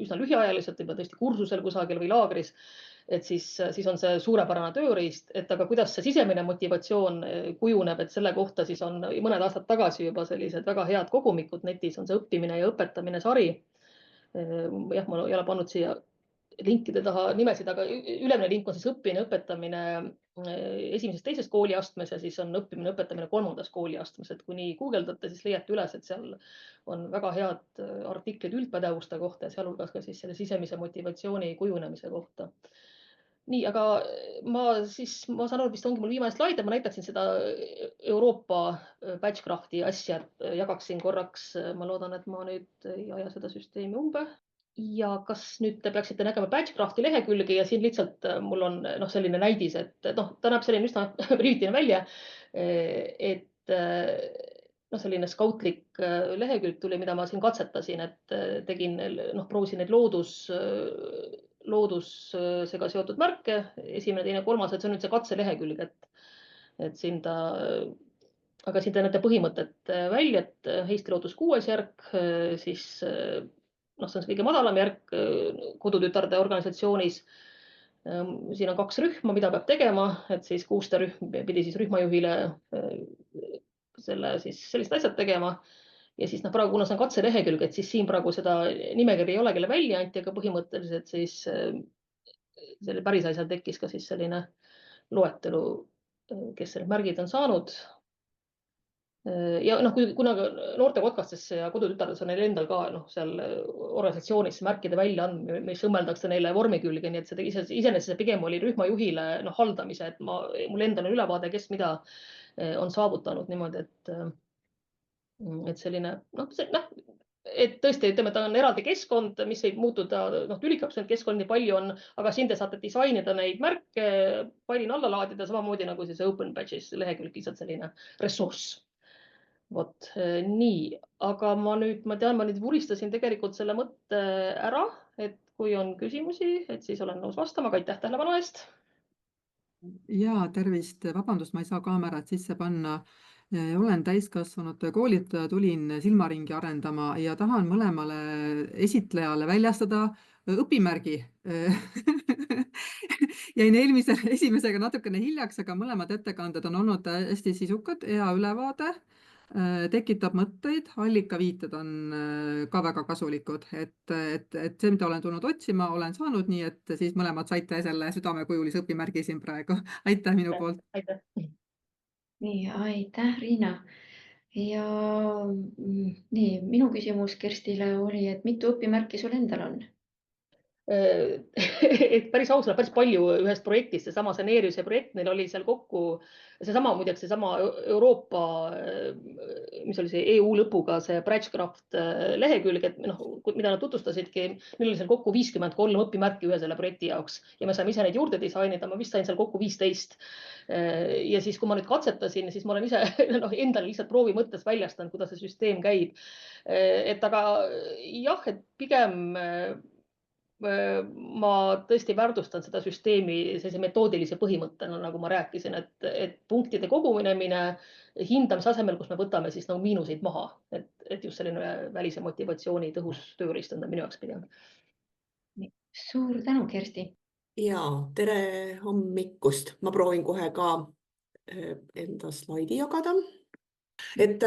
üsna lühiajaliselt, võib-olla tõesti kursusel kusagil või laagris, et siis on see suurepärane tööriist, et aga kuidas see sisemine motivatsioon kujuneb, et selle kohta siis on mõned aastad tagasi juba sellised väga head kogumikud netis, on see õppimine ja õpetamine sari. Jah, ma ei ole pannud siia linkide taha nimesid, aga ülemine link on siis õppimine, õpetamine esimeses, teises kooliastmes ja siis on õppimine, õpetamine kolmandas kooliastmes, et kui nii guugeldate, siis leiate üles, et seal on väga head artiklid üldpädevuste kohta ja sealhulgas ka siis selle sisemise motivatsiooni kujunemise kohta. Nii, aga ma saan aru, vist ongi mul viimane slaid ja ma näitaksin seda Euroopa Badgecrafti asja, jagaksin korraks, ma loodan, et ma nüüd ei aja seda süsteemi umbe. Ja kas nüüd te peaksite nägema Badgecrafti lehekülgi ja siin lihtsalt mul on selline näidis, et ta näeb selline üsna primitiivne välja, et selline skautlik lehekülg tuli, mida ma siin katsetasin, et tegin, proovisin neid loodusega seotud märke, esimene, teine, kolmas, et see on nüüd see katselehekülg, et siin aga siin te näete põhimõtet välja, et Eesti Loodus 6. järk, siis see on see kõige madalam järk kodutütarde organisatsioonis. Siin on 2 rühma, mida peab tegema, et siis kuuste rühm pidi siis rühmajuhile sellised asjad tegema. Ja siis praegu, kuna see on katselehekülg, et siis siin praegu seda nimekirja ei ole, kelle välja anti, aga põhimõtteliselt siis selle päris asjal tekkis ka siis selline loetelu, kes need märgid on saanud. Ja kuna noorte podcastisse ja kodutütardes on neil endal ka seal organisatsioonis märkide välja andmine, mis õmmeldakse neile vormi külge, nii et see iseenesest pigem oli rühmajuhile haldamise, et mul endal on ülevaade, kes mida on saavutanud niimoodi, et selline, et tõesti, ütleme, ta on eraldi keskkond, mis võib muutuda, tülikaks need keskkond nii palju on, aga siin te saate disainida neid märke, failina alla laadida, samamoodi nagu siis Open Badges lehekülg, lihtsalt selline ressurss. Vot nii, aga ma tean, ma nüüd vuristasin tegelikult selle mõtte ära, et kui on küsimusi, et siis olen nõus vastama, aga aitäh tähelepanu eest. Ja tervist, vabandust, ma ei saa kaamerat sisse panna. Olen täiskasvanute koolitaja, tulin silmaringi arendama ja tahan mõlemale esitlejale väljastada õpimärgi. Jäin esimesega natukene hiljaks, aga mõlemad ettekanded on olnud hästi sisukad, hea ülevaade. Tekitab mõtteid, allikaviited on ka väga kasulikud, et see, mida olen tulnud otsima, olen saanud, nii et siis mõlemad saite selle südamekujulise õpimärgi siin praegu. Aitäh minu poolt. Aitäh. Nii, aitäh, Riina. Ja nii, minu küsimus Kerstile oli, et mitu õpimärki sul endal on? Et päris ausalt, päris palju ühest projektist, seesama Seneeriuse projekt, neil oli seal kokku muideks seesama Euroopa, mis oli see EU lõpuga, see Badgecraft lehekülg, et mida nad tutvustasidki, neil oli seal kokku 53 õpimärki ühe selle projekti jaoks ja me saime ise neid juurde disainida, ma vist sain seal kokku 15. Ja siis, kui ma nüüd katsetasin, siis ma olen ise endale lihtsalt proovi mõttes väljastanud, kuidas see süsteem käib. Et aga jah, et pigem ma tõesti väärtustan seda süsteemi sellise metoodilise põhimõttena, nagu ma rääkisin, et punktide kogunemine hindamise asemel, kus me võtame siis miinuseid maha, et just selline välise motivatsiooni tõhus tööriist on minu jaoks pigem. Suur tänu, Kersti. Ja tere hommikust. Ma proovin kohe ka enda slaidi jagada. Et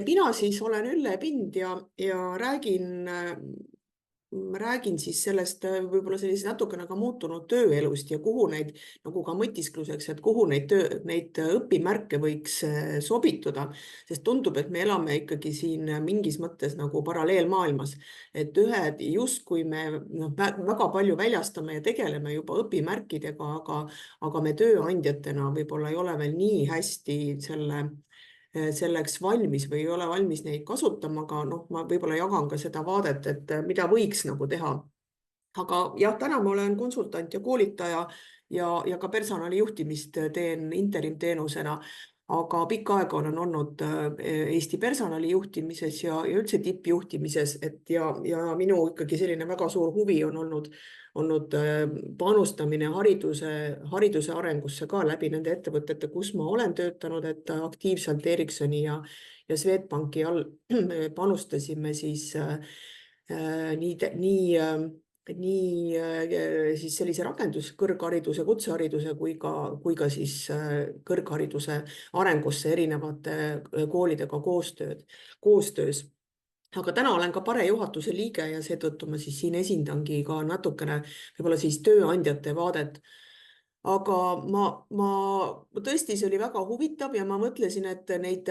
mina siis olen Ülle Pind ja räägin räägin siis sellest võib-olla sellise natukene ka muutunud tööelust ja kuhu neid nagu ka mõtiskluseks, et kuhu neid õpimärke võiks sobituda, sest tundub, et me elame ikkagi siin mingis mõttes nagu paralleelmaailmas, et ühed justkui me väga palju väljastame ja tegeleme juba õpimärkidega, aga me tööandjatena võib-olla ei ole veel nii hästi selleks valmis või ei ole valmis neid kasutama, aga noh, ma võib-olla jagan ka seda vaadet, et mida võiks nagu teha. Aga jah, täna ma olen konsultant ja koolitaja ja ka personalijuhtimist teen interimteenusena, aga pikka aega olen olnud Eesti personalijuhtimises ja üldse tippjuhtimises, ja minu ikkagi selline väga suur huvi on olnud panustamine hariduse arengusse ka läbi nende ettevõtete, kus ma olen töötanud, et aktiivselt Ericssoni ja Swedbanki all panustasime siis siis sellise kõrghariduse, kutsehariduse kui ka siis kõrghariduse arengusse erinevate koolidega koostöös. Aga täna olen ka PARE juhatuse liige ja seetõttu ma siis siin esindangi ka natukene võib-olla siis tööandjate vaadet. Aga ma tõesti, see oli väga huvitav ja ma mõtlesin, et neid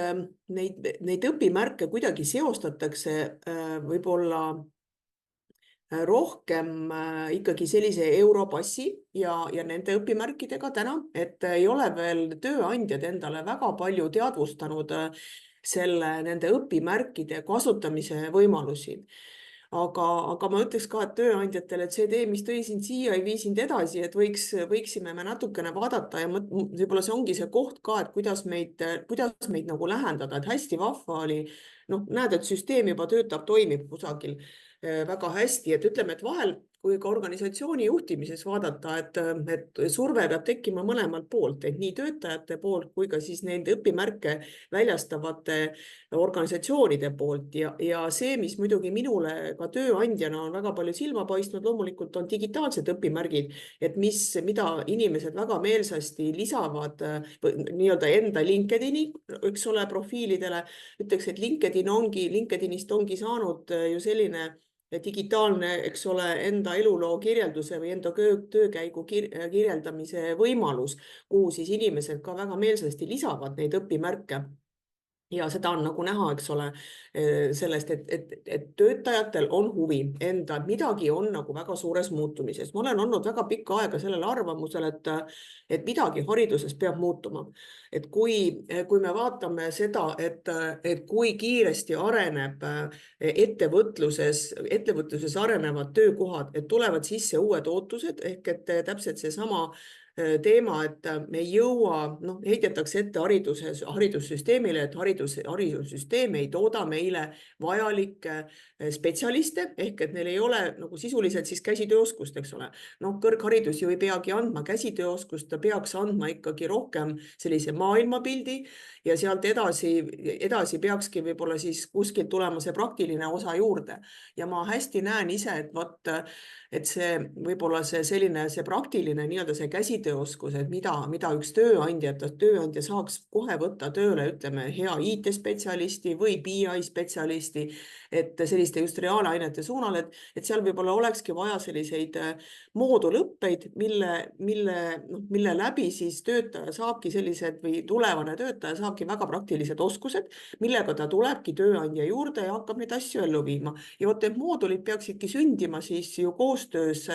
õpimärke kuidagi seostatakse võib-olla rohkem ikkagi sellise Europassi ja nende õpimärkidega täna, et ei ole veel tööandjad endale väga palju teadvustanud nende õpimärkide kasutamise võimalusi. Aga ma ütleks ka, et tööandjatele, et see tee, mis tõi sind siia, ei vii sind edasi, et võiksime me natukene vaadata ja võib-olla see ongi see koht ka, et kuidas meid nagu lähendada, et hästi vahva oli, näed, et süsteem juba töötab, toimib kusagil väga hästi, et ütleme, et vahel kui ka organisatsiooni juhtimises vaadata, et surve peab tekkima mõlemalt poolt, et nii töötajate poolt kui ka siis nende õpimärke väljastavate organisatsioonide poolt ja see, mis muidugi minule ka tööandjana on väga palju silma paistnud, loomulikult on digitaalsed õpimärgid, et mida inimesed väga meelsasti lisavad nii-öelda enda LinkedIni, eks ole, profiilidele. Ütleks, et LinkedInist ongi saanud ju selline digitaalne, eks ole, enda eluloo kirjelduse või enda töökäigu kirjeldamise võimalus, kuhu siis inimesed ka väga meelsasti lisavad neid õpimärke. Ja seda on nagu näha, eks ole, sellest, et töötajatel on huvi enda, midagi on nagu väga suures muutumises. Ma olen olnud väga pikka aega sellel arvamusel, et midagi hariduses peab muutuma. Et kui me vaatame seda, et kui kiiresti areneb ettevõtluses arenevad töökohad, et tulevad sisse uued ootused, ehk et täpselt seesama teema, et me ei jõua, heidetakse ette haridussüsteemile, et haridussüsteem ei tooda meile vajalikke spetsialiste, ehk et neil ei ole nagu sisuliselt siis käsitööoskust, eks ole. Kõrgharidus ju ei peagi andma käsitööoskust, ta peaks andma ikkagi rohkem sellise maailmapildi ja sealt edasi peakski võib-olla siis kuskilt tulema see praktiline osa juurde. Ja ma hästi näen ise, et see võib-olla see praktiline nii-öelda see käsitööoskus, et mida üks tööandja saaks kohe võtta tööle, ütleme, hea IT-spetsialisti või BI-spetsialisti, et selliste just reaalainete suunal, et seal võib-olla olekski vaja selliseid moodulõppeid, mille läbi siis töötaja saabki sellised või tulevane töötaja saabki väga praktilised oskused, millega ta tulebki tööandja juurde ja hakkab neid asju ellu viima. Ja vot need moodulid peaksidki sündima siis ju koostöös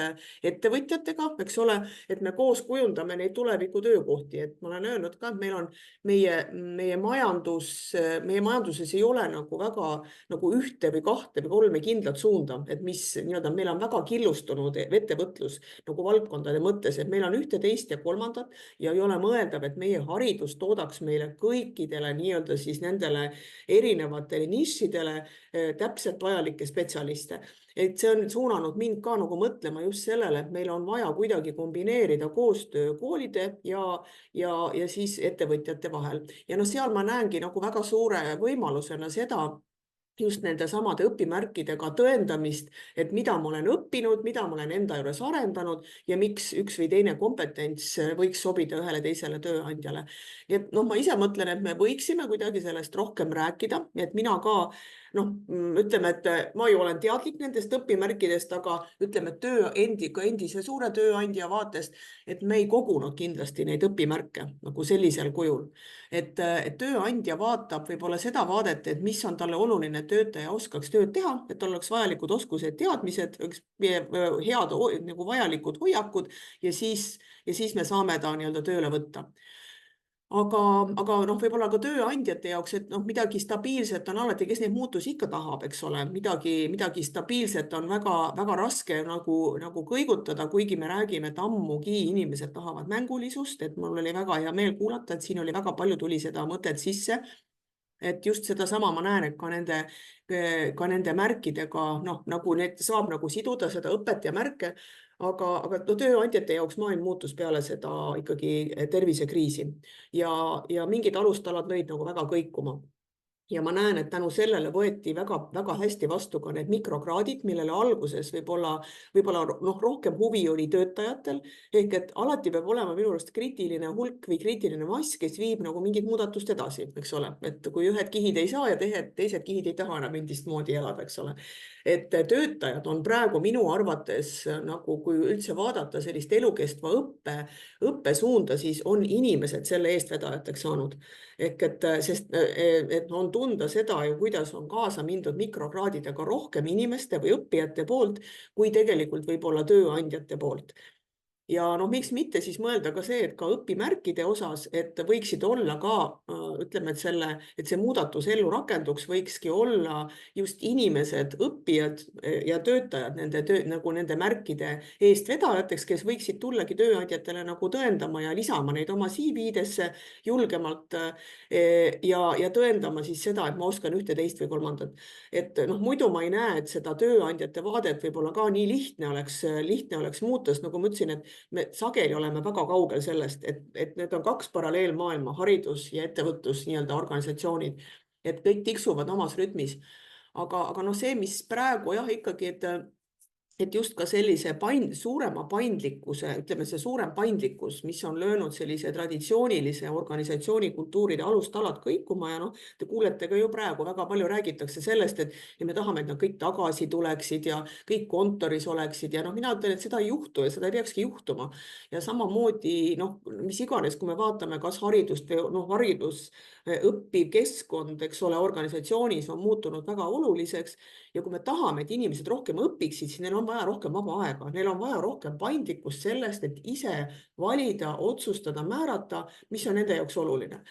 ettevõtjatega, eks ole, et me koos kujundame neid tuleviku töökohti, et ma olen öelnud ka, et meil on meie majanduses ei ole nagu väga nagu ühte või kahte või kolme kindlat suunda, et mis nii-öelda meil on väga killustunud ettevõtlus nagu valdkondade mõttes, et meil on ühte, teist ja kolmandat ja ei ole mõeldav, et meie haridus toodaks meile kõikidele nii-öelda siis nendele erinevatele nišidele täpselt vajalikke spetsialiste. Et see on suunanud mind ka nagu mõtlema just sellele, et meil on vaja kuidagi kombineerida koostöö koolide ja siis ettevõtjate vahel. Ja seal ma näengi nagu väga suure võimalusena seda, just nende samade õpimärkidega tõendamist, et mida ma olen õppinud, mida ma olen enda juures arendanud ja miks üks või teine kompetents võiks sobida ühele teisele tööandjale. Nii et ma ise mõtlen, et me võiksime kuidagi sellest rohkem rääkida, et mina ka noh, ütleme, et ma ju olen teadlik nendest õpimärkidest, aga ütleme, et endise suure tööandja vaatest, et me ei kogunud kindlasti neid õpimärke nagu sellisel kujul. Et tööandja vaatab võib-olla seda vaadet, et mis on talle oluline, et töötaja oskaks tööd teha, et tal oleks vajalikud oskused, teadmised, head nagu vajalikud hoiakud ja siis me saame ta nii-öelda tööle võtta. Aga noh, võib-olla ka tööandjate jaoks, et noh, midagi stabiilset on alati, kes neid muutusi ikka tahab, eks ole, midagi stabiilset on väga raske nagu kõigutada, kuigi me räägime, et ammugi inimesed tahavad mängulisust, et mul oli väga hea meel kuulata, et siin oli väga palju tuli seda mõtet sisse. Et just sedasama ma näen, et ka nende märkidega, noh, nagu need saab nagu siduda seda õpet ja märke, aga no, tööandjate jaoks maailm muutus peale seda ikkagi tervisekriisi ja mingid alustalad lõid nagu väga kõikuma. Ja ma näen, et tänu sellele võeti väga hästi vastu ka need mikrokraadid, millele alguses võib-olla noh, rohkem huvi oli töötajatel, ehk et alati peab olema minu arust kriitiline hulk või kriitiline mass, kes viib nagu mingit muudatust edasi, eks ole, et kui ühed kihid ei saa ja teised kihid ei taha enam endist moodi elada, eks ole. Et töötajad on praegu minu arvates nagu, kui üldse vaadata sellist elukestva õppe suunda, siis on inimesed selle eestvedajateks saanud. Ehk et on tunda seda ju, kuidas on kaasa mindud mikrokraadidega rohkem inimeste või õppijate poolt, kui tegelikult võib-olla tööandjate poolt. Ja noh, miks mitte siis mõelda ka see, et ka õpimärkide osas, et võiksid olla ka, ütleme, et see muudatus ellu rakenduks, võikski olla just inimesed, õppijad ja töötajad nende märkide eestvedajateks, kes võiksid tullagi tööandjatele nagu tõendama ja lisama neid oma CV-desse julgemalt ja tõendama siis seda, et ma oskan ühte, teist või kolmandat. Et noh, muidu ma ei näe, et seda tööandjate vaadet võib-olla ka nii lihtne oleks muuta, sest nagu ma ütlesin, et me sageli oleme väga kaugel sellest, et need on kaks paralleelmaailma, haridus ja ettevõtlus nii-öelda organisatsioonid, et kõik tiksuvad omas rütmis. Aga noh, see, mis praegu jah, ikkagi, et just ka sellise suurema paindlikkuse, ütleme see suurem paindlikkus, mis on löönud sellise traditsioonilise organisatsioonikultuuride alustalad kõikuma ja noh, te kuulete ka ju praegu väga palju räägitakse sellest, et me tahame, et nad kõik tagasi tuleksid ja kõik kontoris oleksid ja noh, mina ütlen, et seda ei juhtu ja seda ei peakski juhtuma. Ja samamoodi noh, mis iganes, kui me vaatame, kas haridust või noh, haridus õppiv keskkond, eks ole, organisatsioonis on muutunud väga oluliseks ja kui me tahame, et inimesed rohkem õpiksid, siis neil on vaja rohkem vaba aega, neil on vaja rohkem paindlikkust sellest, et ise valida, otsustada, määrata, mis on nende jaoks oluline.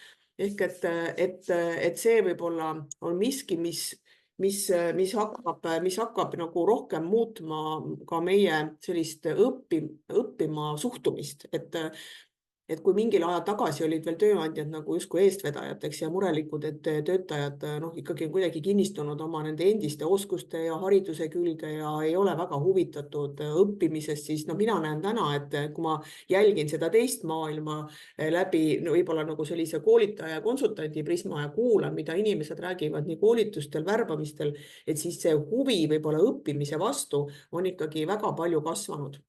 Ehk et see võib-olla on miski, mis hakkab nagu rohkem muutma ka meie sellist õppima suhtumist, et kui mingil ajal tagasi olid veel tööandjad nagu justkui eestvedajateks ja murelikud, et töötajad noh, ikkagi on kuidagi kinnistunud oma nende endiste oskuste ja hariduse külge ja ei ole väga huvitatud õppimisest, siis no mina näen täna, et kui ma jälgin seda teist maailma läbi võib-olla nagu sellise koolitaja ja konsultandi prisma ja kuulan, mida inimesed räägivad nii koolitustel, värbamistel, et siis see huvi võib-olla õppimise vastu on ikkagi väga palju kasvanud.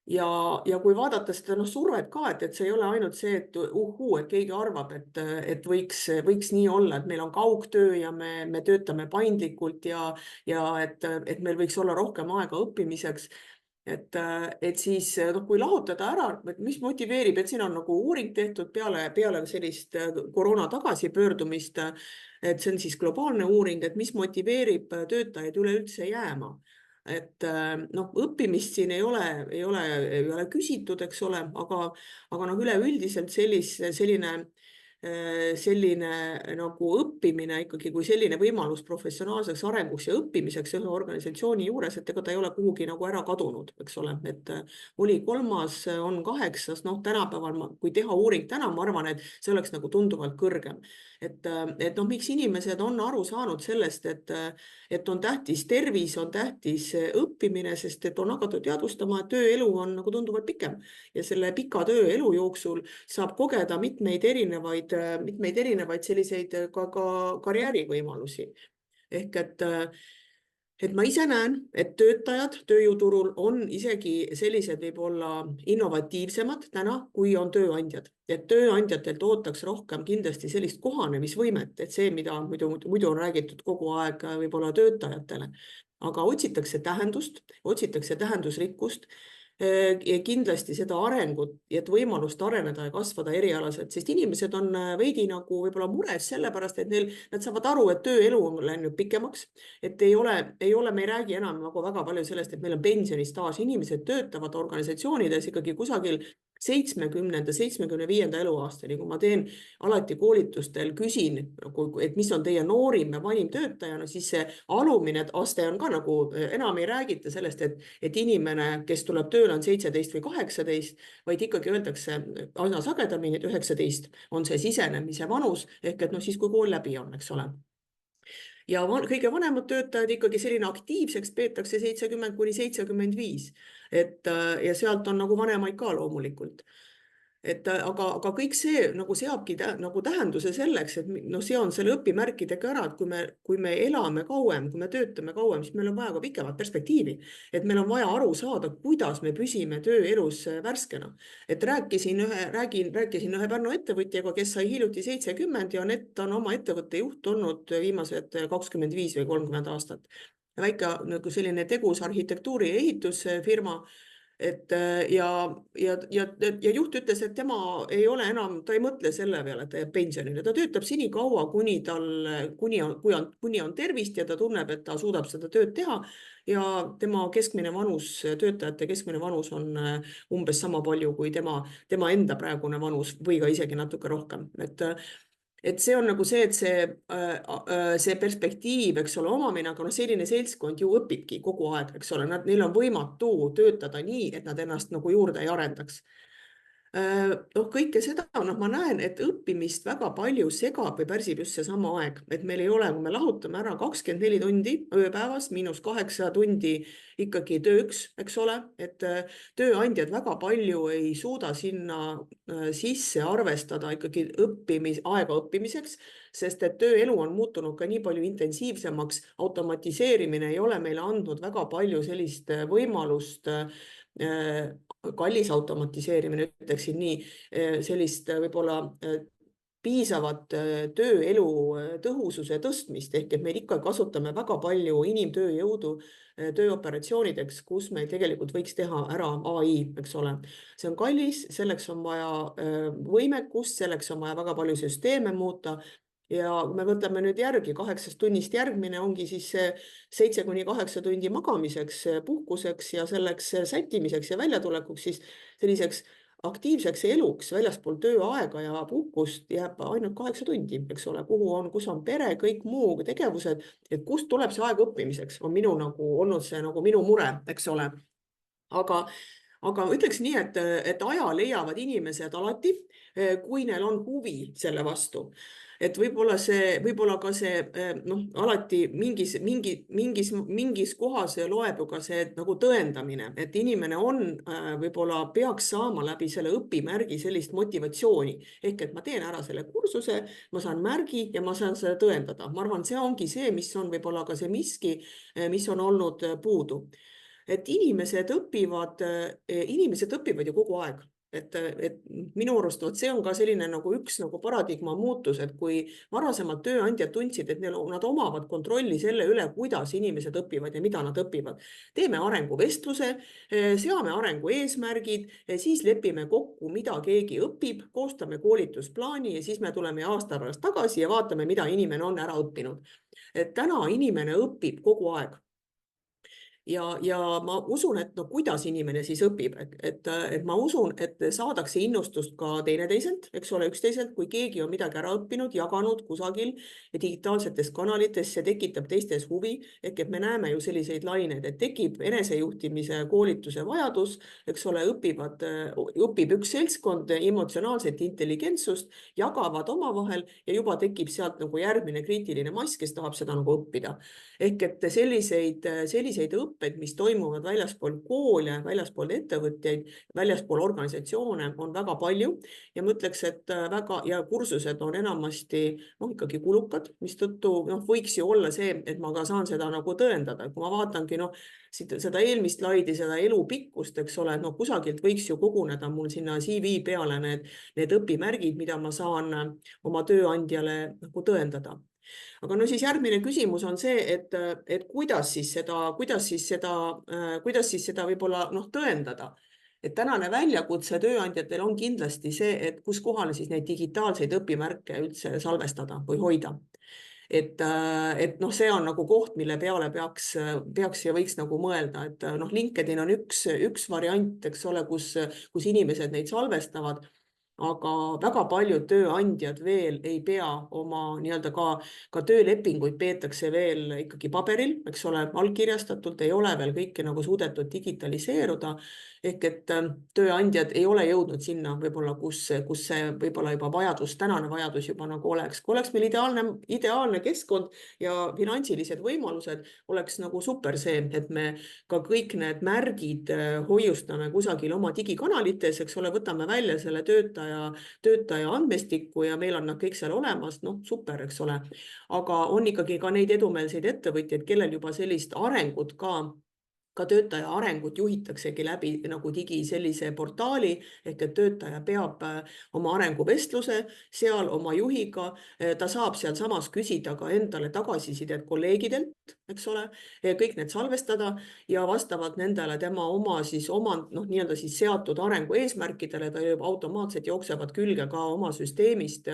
Ja kui vaadata seda survet ka, et see ei ole ainult see, et et keegi arvab, et võiks nii olla, et meil on kaugtöö ja me töötame paindlikult ja et meil võiks olla rohkem aega õppimiseks. Et siis kui lahutada ära, et mis motiveerib, et siin on nagu uuring tehtud peale sellist koroona tagasipöördumist, et see on siis globaalne uuring, et mis motiveerib töötajaid üleüldse jääma. Et noh, õppimist siin ei ole küsitud, eks ole, aga noh, üleüldiselt selline nagu õppimine ikkagi kui selline võimalus professionaalseks arenguks ja õppimiseks ühe organisatsiooni juures, et ega ta ei ole kuhugi nagu ära kadunud, eks ole, et oli 3., on 8, noh, tänapäeval, kui teha uuring täna, ma arvan, et see oleks nagu tunduvalt kõrgem. Et noh, miks inimesed on aru saanud sellest, et on tähtis tervis, on tähtis õppimine, sest et on hakatud teadvustama, et tööelu on nagu tunduvalt pikem ja selle pika tööelu jooksul saab kogeda mitmeid erinevaid selliseid ka karjäärivõimalusi. Ehk et ma ise näen, et töötajad tööjõuturul on isegi sellised võib-olla innovatiivsemad täna, kui on tööandjad. Et tööandjatelt ootaks rohkem kindlasti sellist kohanemisvõimet, et see, mida muidu on räägitud kogu aeg võib-olla töötajatele, aga otsitakse tähendust, otsitakse tähendusrikkust, kindlasti seda arengut, et võimalust areneda ja kasvada erialaselt, sest inimesed on veidi nagu võib-olla mures sellepärast, et nad saavad aru, et tööelu on läinud pikemaks, et ei ole, me ei räägi enam nagu väga palju sellest, et meil on pensionistaaž, inimesed töötavad organisatsioonides ikkagi kusagil 70., 75. eluaastani, kui ma teen alati koolitustel, küsin, et mis on teie noorim ja vanim töötajana, siis see alumine aste on ka nagu, enam ei räägita sellest, et inimene, kes tuleb tööle, on 17 või 18, vaid ikkagi öeldakse aina sagedamini, et 19 on see sisenemise vanus, ehk et siis, kui kool läbi on, eks ole. Ja kõige vanemad töötajad ikkagi selline aktiivseks peetakse 70–75, ja sealt on nagu vanemaid ka loomulikult. Aga kõik see nagu seabki nagu tähenduse selleks, et see on selle õpimärkidega ära, et kui me elame kauem, kui me töötame kauem, siis meil on vaja ka pikemat perspektiivi, et meil on vaja aru saada, kuidas me püsime tööelus värskena. Et rääkisin ühe Pärnu ettevõtjaga, kes sai hiljuti 70 ja ta on oma ettevõtte juht olnud viimased 25 või 30 aastat. Väike nagu selline tegus arhitektuuri ja ehitusfirma. Ja juht ütles, et tema ei ole enam, ta ei mõtle selle peale, et ta jääb pensionile, ta töötab seni kaua, kuni on tervist ja ta tunneb, et ta suudab seda tööd teha ja tema keskmine vanus, töötajate keskmine vanus on umbes sama palju kui tema enda praegune vanus või ka isegi natuke rohkem. Et see on nagu see, et see perspektiiv, eks ole, omamine, aga selline seltskond ju õpibki kogu aeg, eks ole, neil on võimatu töötada nii, et nad ennast nagu juurde ei arendaks. Kõike seda, ma näen, et õppimist väga palju segab või pärsib just see sama aeg, et meil ei ole, kui me lahutame ära 24 tundi ööpäevas, -8 tundi ikkagi tööks, eks ole, et tööandjad väga palju ei suuda sinna sisse arvestada ikkagi aega õppimiseks, sest et tööelu on muutunud ka nii palju intensiivsemaks, automatiseerimine ei ole meile andnud väga palju sellist võimalust, kallis automatiseerimine, ütleksin nii, sellist võib-olla piisavat tööelu tõhususe tõstmist, ehk et me ikka kasutame väga palju inimtööjõudu tööoperatsioonideks, kus me tegelikult võiks teha ära AI, eks ole. See on kallis, selleks on vaja võimekust, selleks on vaja väga palju süsteeme muuta. Ja kui me võtame nüüd järgi, 8 tunnist järgmine ongi siis 7–8 tundi magamiseks, puhkuseks ja selleks sättimiseks ja väljatulekuks, siis selliseks aktiivseks eluks väljaspool tööaega ja puhkust jääb ainult 8 tundi, eks ole, kus on pere, kõik muu tegevused, et kust tuleb see aeg õppimiseks, on olnud see nagu minu mure, eks ole. Aga ütleks nii, et aja leiavad inimesed alati, kui neil on huvi selle vastu. Et võib-olla ka see alati mingis kohas loeb ju ka see nagu tõendamine, et inimene võib-olla peaks saama läbi selle õpimärgi sellist motivatsiooni, ehk et ma teen ära selle kursuse, ma saan märgi ja ma saan seda tõendada. Ma arvan, see ongi see, mis on võib-olla ka see miski, mis on olnud puudu. Et inimesed õpivad ju kogu aeg. Et minu arust see on ka selline nagu üks paradigma muutus, et kui varasemalt tööandjad tundsid, et nad omavad kontrolli selle üle, kuidas inimesed õpivad ja mida nad õpivad. Teeme arenguvestluse, seame arengu eesmärgid, siis lepime kokku, mida keegi õpib, koostame koolitusplaani ja siis me tuleme aasta pärast tagasi ja vaatame, mida inimene on ära õppinud. Et täna inimene õpib kogu aeg. Ja ma usun, et kuidas inimene siis õpib, et ma usun, et saadakse innustust ka teineteiselt, eks ole, üksteiselt, kui keegi on midagi ära õppinud, jaganud kusagil digitaalsetes kanalites, see tekitab teistes huvi, ehk et me näeme ju selliseid laineid, et tekib enesejuhtimise koolituse vajadus, eks ole, õpib üks seltskond emotsionaalset intelligentsust, jagavad omavahel ja juba tekib sealt nagu järgmine kriitiline mass, kes tahab seda nagu õppida. Ehk et selliseid õppeid, mis toimuvad väljaspool koole, väljaspool ettevõtjaid, väljaspool organisatsioone on väga palju ja ma ütleks, et ja kursused on enamasti ikkagi kulukad, mistõttu võiks ju olla see, et ma ka saan seda nagu tõendada. Kui ma vaatangi seda eelmist slaidi, seda elupikkust, eks ole, kusagilt võiks ju koguneda mul sinna CV peale need õpimärgid, mida ma saan oma tööandjale nagu tõendada. Aga siis järgmine küsimus on see, et kuidas siis seda võib-olla tõendada. Et tänane väljakutse tööandjatel on kindlasti see, et kus kohal siis neid digitaalseid õpimärke üldse salvestada või hoida. Et see on nagu koht, mille peale peaks ja võiks nagu mõelda, et LinkedIn on üks variant, eks ole, kus inimesed neid salvestavad, aga väga paljud tööandjad veel ei pea oma ka töölepinguid peetakse veel ikkagi paberil, eks ole, allkirjastatult, ei ole veel kõike nagu suudetud digitaliseeruda. Ehk et tööandjad ei ole jõudnud sinna võib-olla, kus see võib-olla juba tänane vajadus juba nagu oleks. Kui oleks meil ideaalne keskkond ja finantsilised võimalused, oleks nagu super see, et me ka kõik need märgid hoiustame kusagil oma digikanalites, eks ole, võtame välja selle töötaja andmestikku ja meil on nad kõik seal olemas, super, eks ole. Aga on ikkagi ka neid edumeelseid ettevõtjaid, kellel juba sellist arengut ka töötaja arengut juhitaksegi läbi nagu sellise portaali, ehk et töötaja peab oma arenguvestluse seal oma juhiga, ta saab seal samas küsida ka endale tagasisidet kolleegidelt, eks ole, kõik need salvestada ja vastavalt nendele tema oma seatud arengu eesmärkidele, ta juba automaatselt jooksevad külge ka oma süsteemist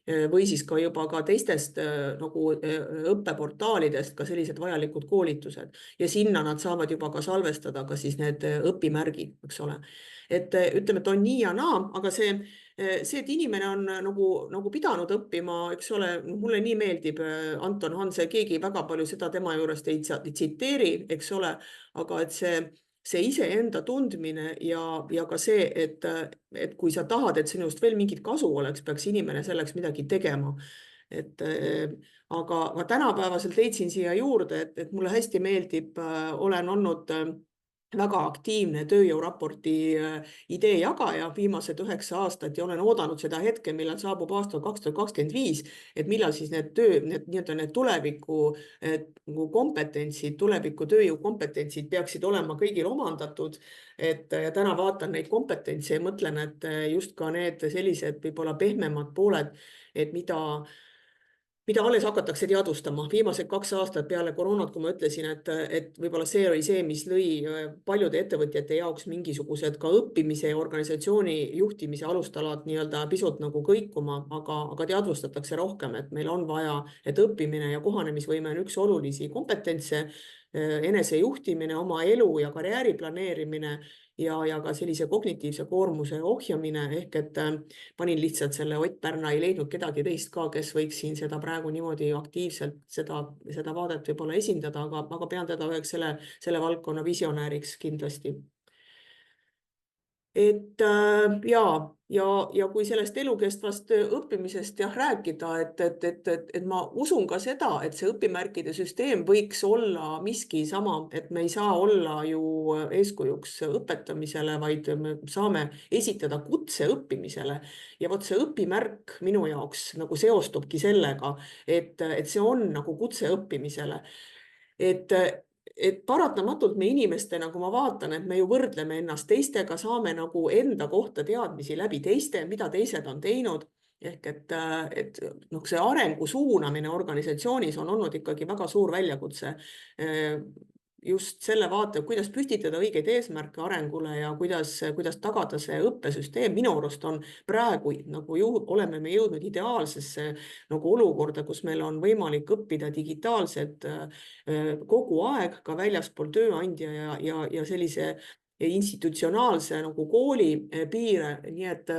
või siis ka juba ka teistest nagu õppeportaalidest ka sellised vajalikud koolitused ja sinna nad saavad juba ka salvestada ka siis need õpimärgid, eks ole. Et ütleme, et on nii ja naa, aga see, et inimene on nagu pidanud õppima, eks ole, mulle nii meeldib Anton Hanse, keegi väga palju seda tema juurest ei tsiteeri, eks ole, aga et see iseenda tundmine ja ka see, et kui sa tahad, et sinust veel mingit kasu oleks, peaks inimene selleks midagi tegema. Aga tänapäevaselt leidsin siia juurde, et mulle hästi meeldib, olen olnud väga aktiivne tööjõuraporti idee jagaja viimased 9 aastat ja olen oodanud seda hetke, millal saabub aastal 2025, et millal siis need tuleviku kompetentsid, tuleviku tööjõu kompetentsid peaksid olema kõigil omandatud. Ja täna vaatan neid kompetentse ja mõtlen, et just ka need sellised võib-olla pehmemad pooled, et mida alles hakatakse teadvustama. Viimased 2 aastat peale koroonat, kui ma ütlesin, et võib-olla see oli see, mis lõi paljude ettevõtjate jaoks mingisugused ka õppimise ja organisatsiooni juhtimise alustalad pisut nagu kõikuma, aga teadvustatakse rohkem, et meil on vaja, et õppimine ja kohanemisvõime on üks olulisi kompetentse, enesejuhtimine, oma elu ja karjääri planeerimine ja ka sellise kognitiivse koormuse ohjamine, ehk et panin lihtsalt selle Ott Pärna, ei leidnud kedagi teist ka, kes võiks siin seda praegu niimoodi aktiivselt seda vaadet võib-olla esindada, aga pean teda üheks selle valdkonna visionääriks kindlasti. Et ja kui sellest elukestvast õppimisest rääkida, et ma usun ka seda, et see õpimärkide süsteem võiks olla miski sama, et me ei saa olla ju eeskujuks õpetamisele, vaid me saame esitada kutse õppimisele. Ja vot see õpimärk minu jaoks nagu seostubki sellega, et see on nagu kutse õppimisele. Et paratamatult me inimestena, kui ma vaatan, et me ju võrdleme ennast teistega, saame nagu enda kohta teadmisi läbi teiste, mida teised on teinud. Ehk et see arengu suunamine organisatsioonis on olnud ikkagi väga suur väljakutse. Just selle vaate, kuidas püstitada õigeid eesmärke arengule ja kuidas tagada see õppesüsteem. Minu arust on praegu nagu oleme me jõudnud ideaalsesse nagu olukorda, kus meil on võimalik õppida digitaalselt kogu aeg ka väljaspool tööandja ja sellise institutsionaalse nagu kooli piire, nii et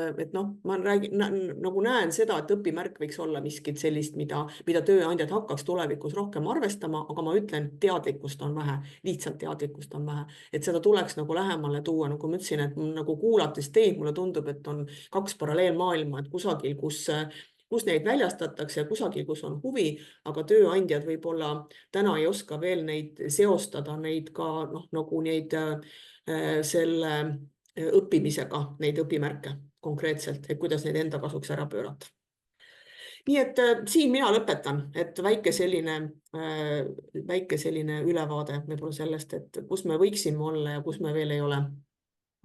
ma nagu näen seda, et õpimärk võiks olla miskit sellist, mida tööandjad hakkaks tulevikus rohkem arvestama, aga ma ütlen, teadlikkust on vähe, lihtsalt teadlikkust on vähe, et seda tuleks nagu lähemale tuua, nagu ma ütlesin, et nagu kuulates teid, mulle tundub, et on 2 paralleelmaailma, et kusagil, kus kus neid väljastatakse, kusagil, kus on huvi, aga tööandjad võib-olla täna ei oska veel neid seostada, neid ka nagu neid selle õppimisega, neid õpimärke konkreetselt, et kuidas neid enda kasuks ära pöörata. Nii et siin mina lõpetan, et väike selline ülevaade võib-olla sellest, et kus me võiksime olla ja kus me veel ei ole.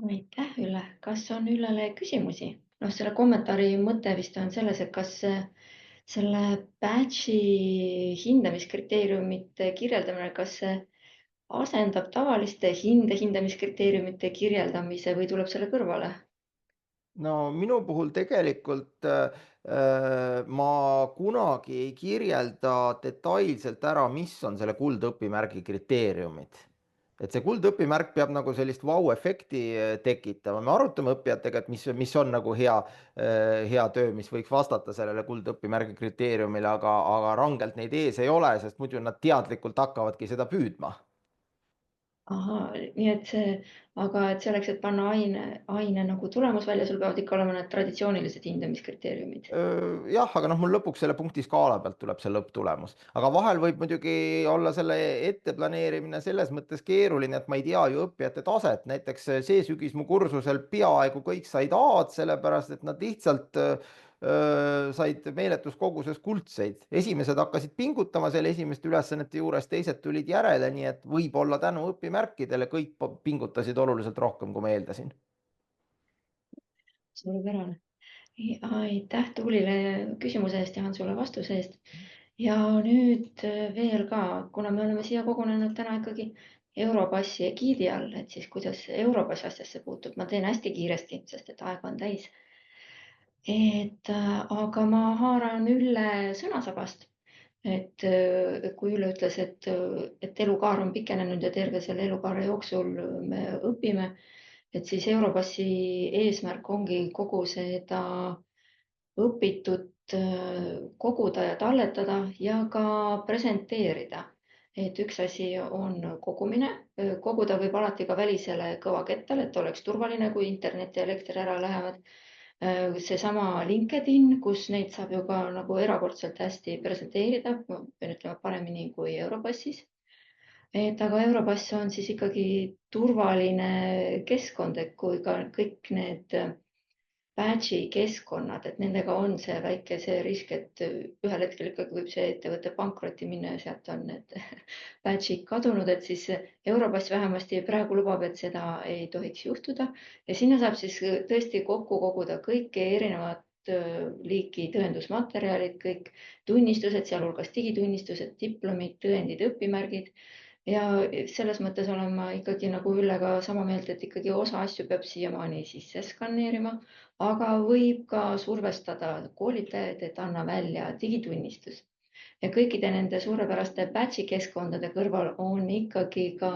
Aitäh, Ülle. Kas on Üllele küsimusi? Selle kommentaari mõte vist on selles, et kas selle badge'i hindamiskriteeriumite kirjeldamine, kas see asendab tavaliste hindamiskriteeriumite kirjeldamise või tuleb selle kõrvale? No minu puhul tegelikult ma kunagi ei kirjelda detailselt ära, mis on selle kuldõpimärgi kriteeriumid. Et see kuldõpimärk peab nagu sellist vau-efekti tekitama. Me arutame õppijatega, et mis on nagu hea töö, mis võiks vastata sellele kuldõpimärgi kriteeriumile, aga rangelt neid ees ei ole, sest muidu nad teadlikult hakkavadki seda püüdma. Ahaa, nii et aga et selleks, et panna aine nagu tulemus välja, sul peavad ikka olema need traditsioonilised hindamiskriteeriumid. Jah, aga mul lõpuks selle punkti skaala pealt tuleb see lõpptulemus, aga vahel võib muidugi olla selle etteplaneerimine selles mõttes keeruline, et ma ei tea ju õppijate taset. Näiteks see sügis mu kursusel peaaegu kõik said A-d, sellepärast et nad lihtsalt said meeletus koguses kuldseid. Esimesed hakkasid pingutama selle esimeste ülesannete juures, teised tulid järele, nii et võib-olla tänu õpimärkidele kõik pingutasid oluliselt rohkem, kui ma eeldasin. Suurepärane. Aitäh Tuulile küsimuse eest ja Hansule vastuse eest. Ja nüüd veel ka, kuna me oleme siia kogunenud täna ikkagi Europassi egiidi all, et siis kuidas Europass asjasse puutub, ma teen hästi kiiresti, sest et aega on täis. Aga ma haaran Ülle sõnasabast, et kui Ülle ütles, et elukaar on pikenenud ja terve selle elukaare jooksul me õpime, et siis Europassi eesmärk ongi kogu seda õpitut koguda ja talletada ja ka presenteerida. Et üks asi on kogumine, koguda võib alati ka välisele kõvakettale, et oleks turvaline, kui internet ja elekter ära lähevad. Seesama LinkedIn, kus neid saab ju ka nagu erakordselt hästi presenteerida, pean ütlema paremini kui Europassis. Aga Europass on siis ikkagi turvaline keskkond, et kui ka kõik need badge'i keskkonnad, et nendega on see väike risk, et ühel hetkel ikkagi võib see ettevõte pankrotti minna ja sealt on need badge'id kadunud, et siis Europass vähemasti praegu lubab, et seda ei tohiks juhtuda ja sinna saab siis tõesti kokku koguda kõike erinevat liiki tõendusmaterjalid, kõik tunnistused, sealhulgas digitunnistused, diplomid, tõendid, õpimärgid. Ja selles mõttes olen ma ikkagi nagu Üllega sama meelt, et ikkagi osa asju peab siiamaani sisse skaneerima, aga võib ka survestada koolitajaid, et anna välja digitunnistus. Ja kõikide nende suurepäraste badge'i keskkondade kõrval on ikkagi ka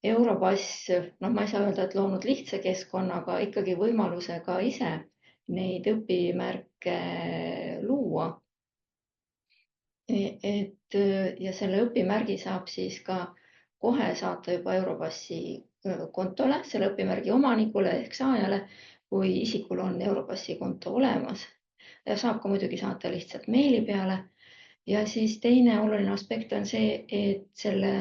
Europass, ma ei saa öelda, et loonud lihtsa keskkonna, aga ikkagi võimaluse ka ise neid õpimärke luua. Ja selle õpimärgi saab siis ka kohe saata juba Europassi kontole, selle õpimärgi omanikule ehk saajale, kui isikul on Europassi konto olemas. Ja saab ka muidugi saata lihtsalt meili peale. Ja siis teine oluline aspekt on see, et selle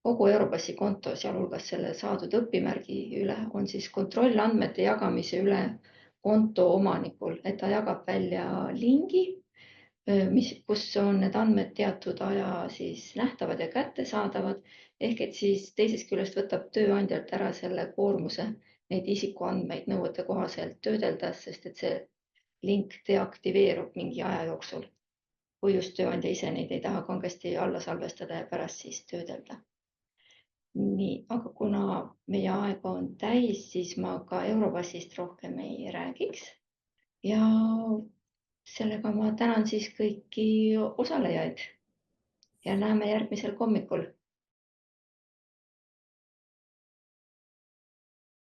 kogu Europassi konto, sealhulgas selle saadud õpimärgi üle, on siis kontrollandmete jagamise üle konto omanikul, et ta jagab välja lingi, kus on need andmed teatud aja siis nähtavad ja kättesaadavad, ehk et siis teisest küljest võtab tööandjalt ära selle koormuse neid isikuandmeid nõuete kohaselt töödelda, sest et see link deaktiveerub mingi aja jooksul, kui just tööandja ise neid ei taha kangesti alla salvestada ja pärast siis töödelda. Nii, aga kuna meie aeg on täis, siis ma ka Europassist rohkem ei räägiks ja sellega ma tänan siis kõiki osalejaid ja näeme järgmisel hommikul.